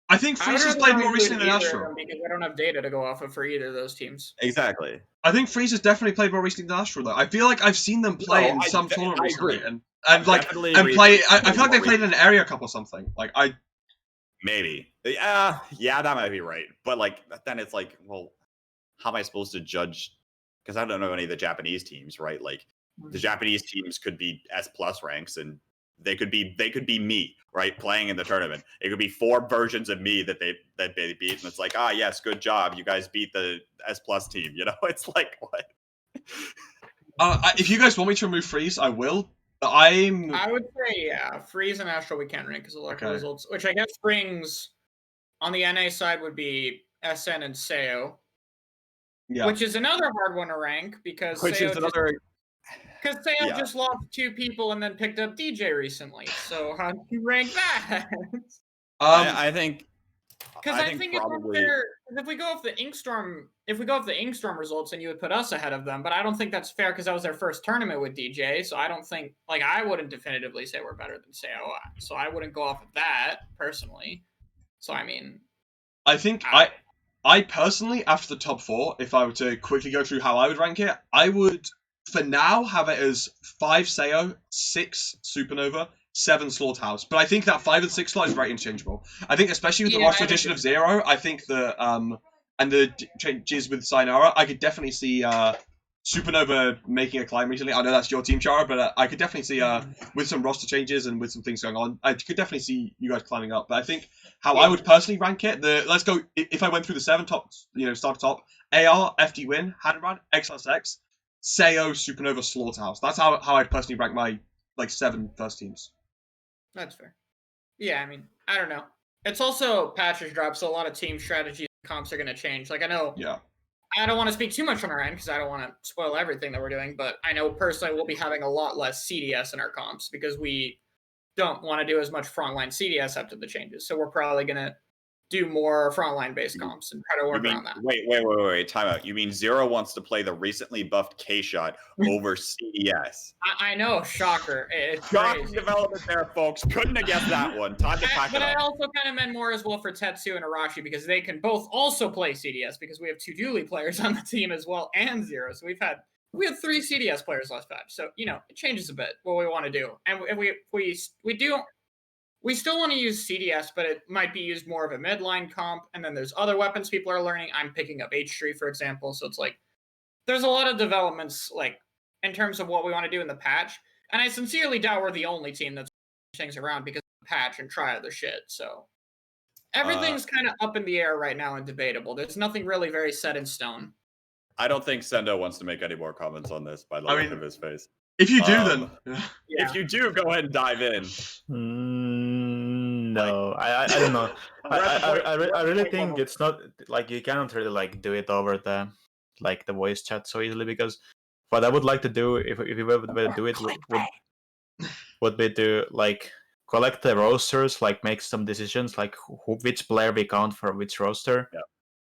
I think Freeze has played more recently than Astral. Because I don't have data to go off of for either of those teams. Exactly. I think Freeze has definitely played more recently than Astral, though. I feel like I've seen them play in some tournament recently, and play. I feel like they played in an area cup or something. Like maybe. Yeah, that might be right. But like, then it's like, well, how am I supposed to judge? Because I don't know any of the Japanese teams, right? Like, the Japanese teams could be S+ ranks, and they could be me, right, playing in the tournament. It could be 4 versions of me that they beat, and it's like, yes, good job, you guys beat the S+ team. It's like, what? If you guys want me to remove Freeze, I will. I would say Freeze and Astral we can rank because of lucky results, which I guess brings on the NA side would be SN and Seo. Yeah. Which is another hard one to rank because Because Sam Yeah. just lost 2 people and then picked up DJ recently. So how do you rank that? I think. Because I think it's probably. unfair. If we go off the Inkstorm results, then you would put us ahead of them. But I don't think that's fair because that was their first tournament with DJ. So I don't think I wouldn't definitively say we're better than Sao. So I wouldn't go off of that personally. So I mean, I think I personally, after the top 4, if I were to quickly go through how I would rank it, I would for now have it as 5 Sao, 6 Supernova, 7 Slaughterhouse. But I think that 5 and 6 slot is very interchangeable. I think especially with the roster addition of Zero, I think the and the changes with Sayonara, I could definitely see Supernova making a climb recently. I know that's your team, Chara, but I could definitely see with some roster changes and with some things going on, I could definitely see you guys climbing up. But I think how I would personally rank it, let's go if I went through the 7 top, start top: AR, FD Win, Hanran, XLSX, Sao, Supernova, Slaughterhouse. That's how I'd personally rank my 7 first teams. That's fair. Yeah, I mean, I don't know. It's also patches drop, so a lot of team strategies and comps are going to change. I know. Yeah. I don't want to speak too much on our end because I don't want to spoil everything that we're doing, but I know personally we'll be having a lot less CDS in our comps because we don't want to do as much frontline CDS after the changes. So we're probably going to do more frontline based comps and try to work around that. Wait, time out. You mean Zero wants to play the recently buffed K-Shot over CDS? I know, shocker. It's Shocking crazy. development there, folks. Couldn't have guessed that one. Time to pack it up. But I also kind of meant more as well for Tetsu and Arashi because they can both also play CDS because we have 2 Dooley players on the team as well and Zero. So we had 3 CDS players last patch. So, it changes a bit what we want to do. And we still want to use CDS, but it might be used more of a midline comp. And then there's other weapons people are learning. I'm picking up H3, for example. So it's there's a lot of developments, in terms of what we want to do in the patch. And I sincerely doubt we're the only team that's things around because of the patch and try other shit. So everything's kind of up in the air right now and debatable. There's nothing really very set in stone. I don't think Sendou wants to make any more comments on this by the look of his face. If you do, then. If you do, go ahead and dive in. No, I don't know. I really think it's not you cannot really do it over the voice chat so easily because what I would like to do if we were to do it would be to collect the rosters, make some decisions which player we count for which roster. Yeah.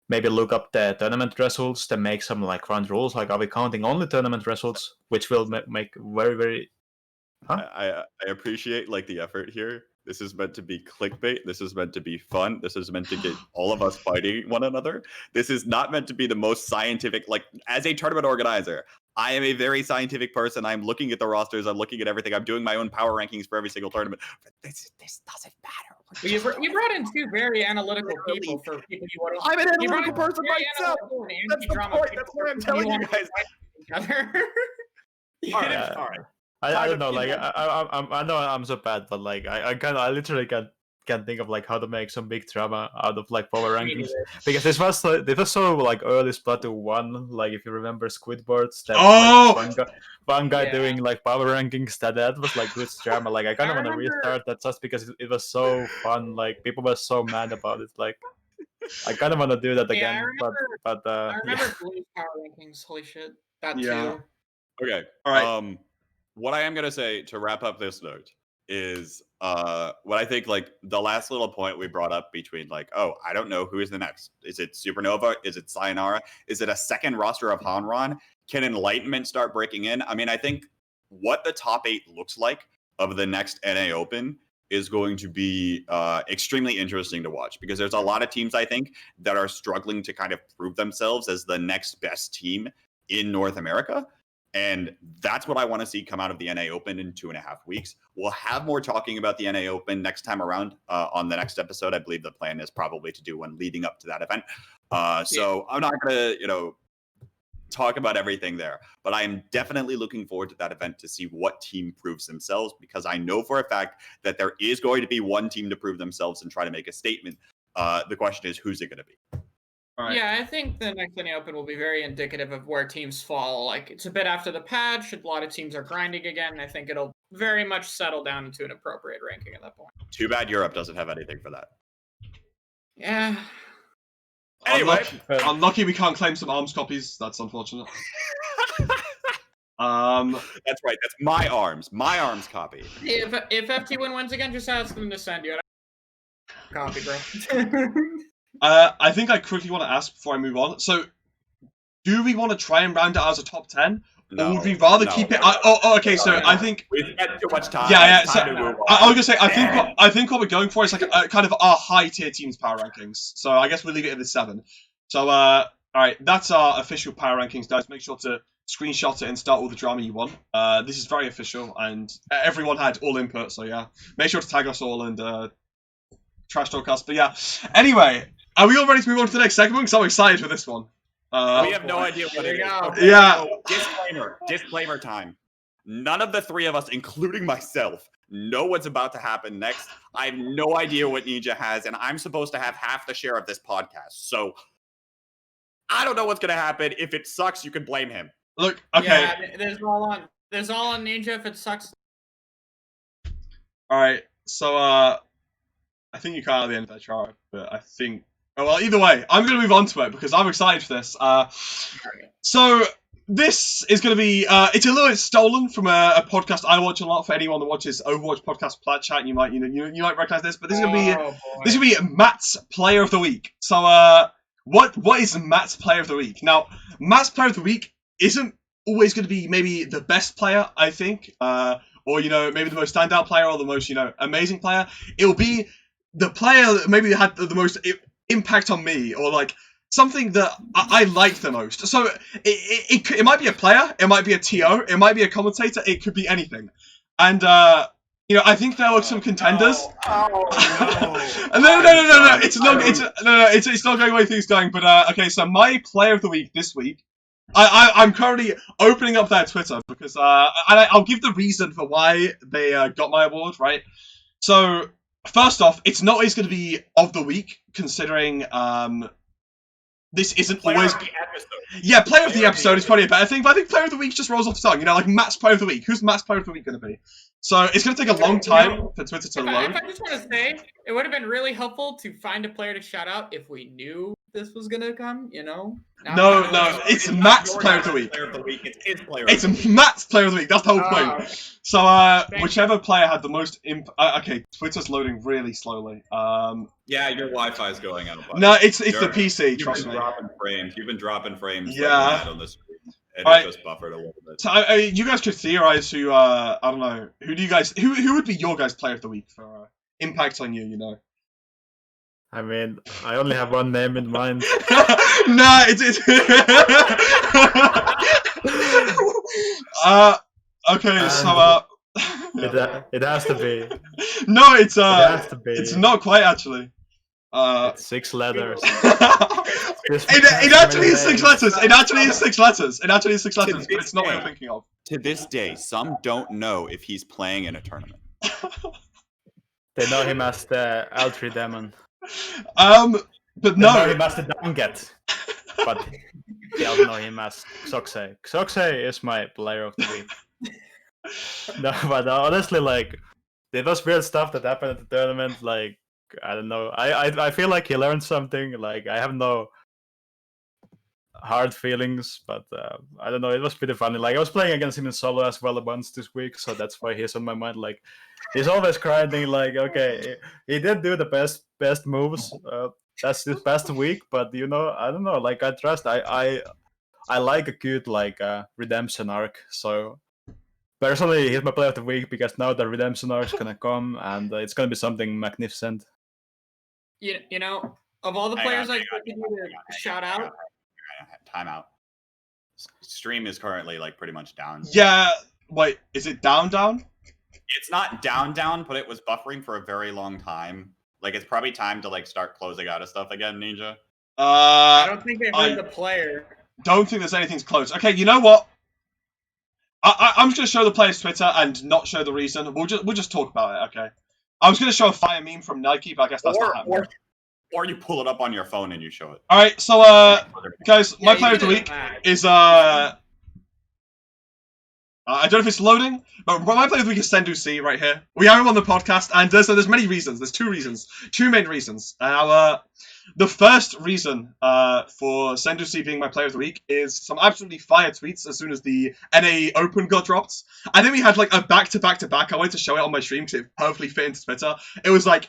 Maybe look up the tournament results, then make some run rules. Are we counting only tournament results, which will make very, very. Huh? I appreciate the effort here. This is meant to be clickbait. This is meant to be fun. This is meant to get all of us fighting one another. This is not meant to be the most scientific. As a tournament organizer, I am a very scientific person. I'm looking at the rosters. I'm looking at everything. I'm doing my own power rankings for every single tournament. But this doesn't matter. You brought in 2 very analytical people for people you want to. I'm an analytical person myself. That's the point. That's what I'm telling you guys. All right. I don't know. I know I'm so bad, but I literally can't think of like how to make some big drama out of like power rankings, because this was so early Splatoon 1, like if you remember Squidboards, that one guy doing like power rankings, that was like good drama. Like I kind of want to restart that just because it was so fun. Like people were so mad about it. Like I kind of want to do that again. I remember Blue's power rankings. Holy shit, that too. Okay. All right. What I am gonna say to wrap up this note is what I think like the last little point we brought up between like, oh, I don't know who is the next. Is it Supernova? Is it Sayonara? Is it a second roster of Hanran? Can Enlightenment start breaking in? I mean, I think what the top 8 looks like of the next NA Open is going to be extremely interesting to watch, because there's a lot of teams, I think, that are struggling to kind of prove themselves as the next best team in North America. And that's what I want to see come out of the NA Open in 2.5 weeks. We'll have more talking about the NA Open next time around on the next episode. I believe the plan is probably to do one leading up to that event. So I'm not going to, talk about everything there, but I am definitely looking forward to that event to see what team proves themselves, because I know for a fact that there is going to be one team to prove themselves and try to make a statement. The question is, who's it going to be? Right. Yeah, I think the next NA Open will be very indicative of where teams fall. Like, it's a bit after the patch. A lot of teams are grinding again. I think it'll very much settle down into an appropriate ranking at that point. Too bad Europe doesn't have anything for that. Yeah. Anyway, unlucky we can't claim some ARMS copies. That's unfortunate. That's right. That's my arms. My arms copy. If FT1 wins again, just ask them to send you. Copy, bro. I think I quickly want to ask before I move on. So, do we want to try and round it out as a top 10? No, or would we rather keep it? Okay. So I think. We spent too much time. Yeah. It's So time to move on. I was gonna say I think what we're going for is like a, kind of our high tier teams power rankings. So I guess we'll leave it at the 7. So all right, that's our official power rankings, guys. Make sure to screenshot it and start all the drama you want. This is very official, and everyone had all input. So yeah, make sure to tag us all and trash talk us. But yeah, anyway, are we all ready to move on to the next segment? Because I'm excited for this one. We have no idea what it is. Okay. Yeah. Disclaimer time. None of the 3 of us, including myself, know what's about to happen next. I have no idea what Ninja has, and I'm supposed to have half the share of this podcast. So I don't know what's gonna happen. If it sucks, you can blame him. Look, okay. Yeah, there's all on Ninja if it sucks. All right. So I think you can't at the end of that chart, but I think. Oh well, either way, I'm gonna move on to it because I'm excited for this. So this is gonna be it's a little bit stolen from a podcast I watch a lot. For anyone that watches Overwatch podcast Plat Chat, you might recognize this, but this is gonna be Matt's Player of the Week. So what is Matt's Player of the Week? Now, Matt's Player of the Week isn't always going to be maybe the best player, I think, or maybe the most standout player or the most amazing player. It'll be the player that maybe had the most impact on me, or like something that I like the most. So it might be a player, it might be a TO, it might be a commentator, it could be anything. And I think there are some contenders. No. It's not going the way things going. But okay, so my Player of the Week this week, I'm currently opening up their Twitter because I'll give the reason for why they got my award, right? So first off, it's not always going to be of the week, considering this isn't always. Yeah, Player of the Episode is probably a better thing, but I think Player of the Week just rolls off the tongue. Like Matt's Player of the Week. Who's Matt's Player of the Week going to be? So it's going to take a long time for Twitter to load. I just want to say, it would have been really helpful to find a player to shout out if we knew this was going to come, No, it's Matt's Player of the Week. It's his player. It's Matt's Player of the Week. That's the whole point. Okay. So whichever player had the most okay, Twitter's loading really slowly. Yeah, your Wi-Fi is going out. Buddy. No, it's the PC. Trust me. You've been dropping frames. Yeah. On the screen. And it just buffered a little bit. So you guys could theorize who I don't know, who would be your guys' Player of the Week for impact on you, I mean, I only have one name in mind. No, it's okay, so It has to be. No, it's It has to be. it's not quite actually. It's 6 letters. It actually is 6 letters. It actually is 6 letters. But it's not what I'm thinking of. To this day, some don't know if he's playing in a tournament. They know him as the L3 Demon. But They no. know him as the Downget. But they also know him as Xoxay. Xoxay is my Player of the Week. No, but honestly, like, there was weird stuff that happened at the tournament, like, I don't know. I feel like he learned something. Like, I have no hard feelings, but I don't know. It was pretty funny. Like, I was playing against him in solo as well once this week, so that's why he's on my mind. Like, he's always grinding. Like, okay, he did do the best moves. That's his best week, but I don't know. Like, I trust. I like a cute redemption arc. So personally, he's my Player of the Week because now the redemption arc is gonna come, and it's gonna be something magnificent. Of all the players I could shout out. Timeout. Stream is currently pretty much down. Yeah. Wait, is it down? It's not down, but it was buffering for a very long time. Like, it's probably time to start closing out of stuff again, Ninja. I don't think they heard the player. Don't think there's anything's close. Okay, you know what? I'm just gonna show the player's Twitter and not show the reason. We'll just talk about it. Okay. I was gonna show a fire meme from Nike, but I guess that's not happening. Or you pull it up on your phone and you show it. All right, so guys, my Player of the Week is I don't know if it's loading, but my Player of the Week is Sendou C right here. We have him on the podcast, and there's many reasons. There's two main reasons. the first reason for Sendou C being my player of the week is some absolutely fire tweets as soon as the NA Open got dropped. I think we had like a back-to-back-to-back. I wanted to show it on my stream because it perfectly fit into Twitter. It was like,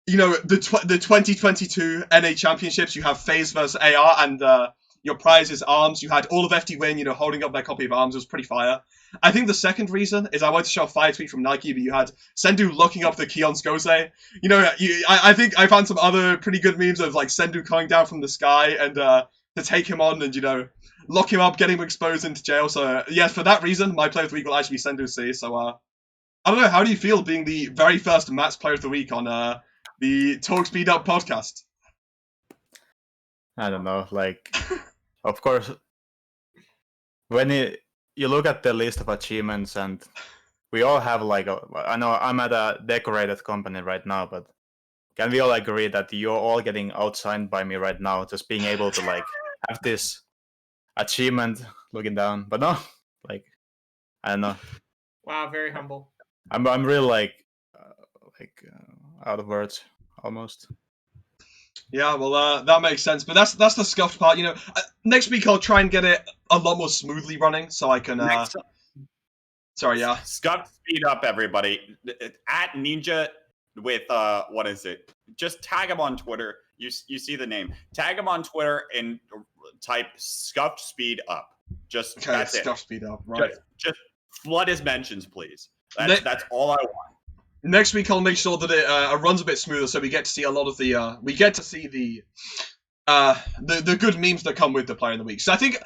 you know, the 2022 NA Championships, you have FaZe versus AR, and your prize is ARMS. You had all of FD Win, you know, holding up their copy of ARMS. It was pretty fire. I think the second reason is I wanted to show a fire tweet from Nike, but you had Sendou looking up the Keon's Gose. You know, I think I found some other pretty good memes of like Sendou coming down from the sky and to take him on and, you know, lock him up, get him exposed into jail. So, yes, for that reason, my player of the week will actually be Sendou C. So, I don't know, how do you feel being the very first Matt's player of the week on the Talk Speed Up podcast? I don't know, like, of course, when you look at the list of achievements, and we all have like, I know I'm at a decorated company right now, but can we all agree that you're all getting outshined by me right now, just being able to like have this achievement looking down? But no, like, I don't know. Wow, very humble. I'm really like out of words almost. Yeah, well, that makes sense. But that's the scuffed part. You know, next week I'll try and get it a lot more smoothly running, so I can. Sorry, yeah. Scuff speed up, everybody. At Ninja with what is it? Just tag him on Twitter. You see the name. Tag him on Twitter and type scuffed speed up. Just Okay, that's scuffed it. speed up, right? Just flood his mentions, please. That's all I want. Next week I'll make sure that it runs a bit smoother, so we get to see a lot of the the good memes that come with the player of the week. So I think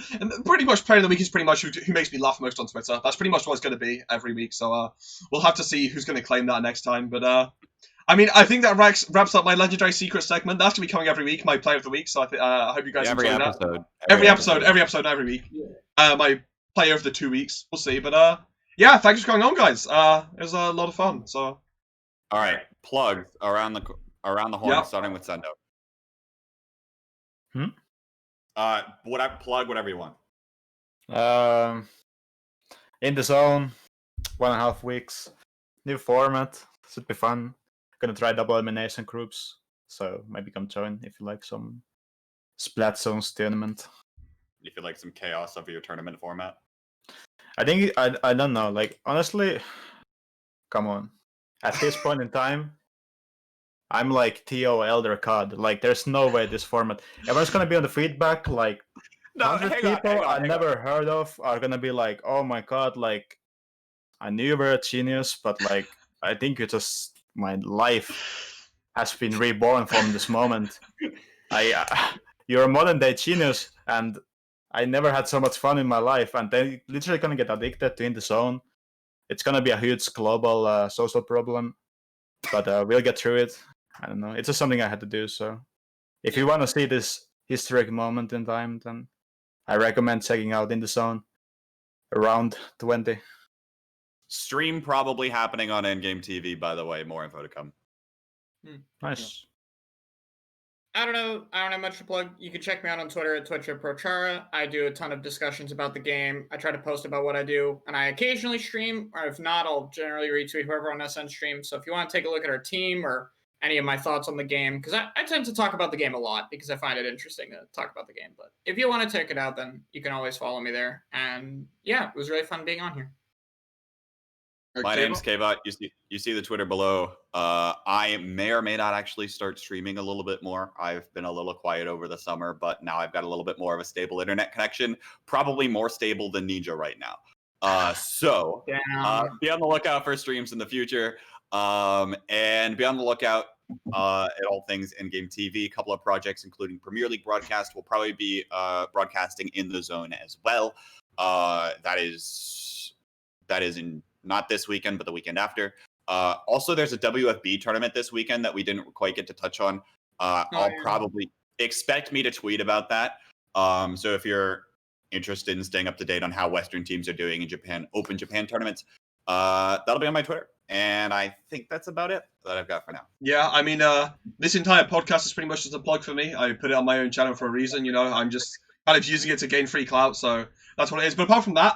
pretty much player of the week is pretty much who makes me laugh most on Twitter. That's pretty much what it's going to be every week. So we'll have to see who's going to claim that next time. But I mean, I think that wraps up my legendary secret segment. That's going to be coming every week, my player of the week. So I hope you guys enjoy that. Every episode, every week. Yeah. My player of the 2 weeks. We'll see. But yeah, thanks for coming on, guys. It was a lot of fun. So. All right, plugs around the horn, Yep. starting with Sendou. Whatever you want. In the zone, 1.5 weeks, new format, should be fun. Gonna try double elimination groups, so maybe come join if you like some Splatoon tournament. If you like some chaos of your tournament format. I think I don't know. Like honestly, come on. At this point in time, I'm like T.O. Elder COD. Like, there's no way this format. Everyone's gonna be on the feedback. Like, 100 people I never heard of are gonna be like, "Oh my god!" Like, I knew you were a genius, but like, I think my life has been reborn from this moment. You're a modern day genius, and I never had so much fun in my life. And they're literally gonna get addicted to In the Zone. It's gonna be a huge global social problem, but we'll get through it. I don't know. It's just something I had to do. So, if you want to see this historic moment in time, then I recommend checking out In the Zone around 20. Stream probably happening on Endgame TV. By the way, more info to come. Nice. I don't have much to plug. You can check me out on Twitter at Chara. I do a ton of discussions about the game. I try to post about what I do, and I occasionally stream, or if not, I'll generally retweet whoever on SN stream. So if you want to take a look at our team or any of my thoughts on the game, because I tend to talk about the game a lot because I find it interesting to talk about the game. But if you want to check it out, then you can always follow me there. And yeah, it was really fun being on here. My name's Kbot. You see the Twitter below. I may or may not actually start streaming a little bit more. I've been a little quiet over the summer, but now I've got a little bit more of a stable internet connection. Probably more stable than Ninja right now. So be on the lookout for streams in the future. And be on the lookout at all things Endgame TV. A couple of projects, including Premier League broadcast, will probably be broadcasting in the zone as well. That is in not this weekend, but the weekend after. Also, there's a WFB tournament this weekend that we didn't quite get to touch on. I'll probably expect me to tweet about that. So if you're interested in staying up to date on how Western teams are doing in Japan, Open Japan tournaments, that'll be on my Twitter. And I think that's about it that I've got for now. Yeah, I mean, this entire podcast is pretty much just a plug for me. I put it on my own channel for a reason, you know. I'm just kind of using it to gain free clout, so that's what it is. But apart from that,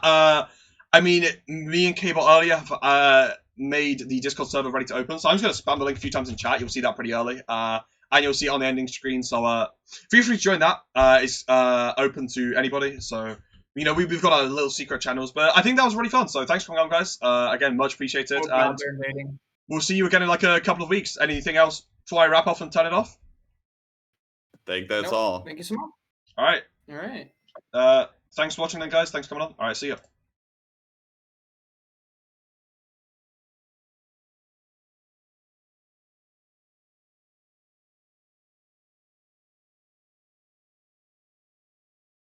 I mean, me and Kbot earlier have made the Discord server ready to open, so I'm just going to spam the link a few times in chat. You'll see that pretty early. And and you'll see it on the ending screen. So feel free to join that. It's open to anybody. So we've got our little secret channels, but I think that was really fun. So thanks for coming on, guys. Again, much appreciated. Oh, God, And they're invading. we'll see you again in like a couple of weeks. Anything else before I wrap off and turn it off? I think that's Nope. all. Thank you so much. All right. All right. Thanks for watching then, guys. Thanks for coming on. All right, see ya.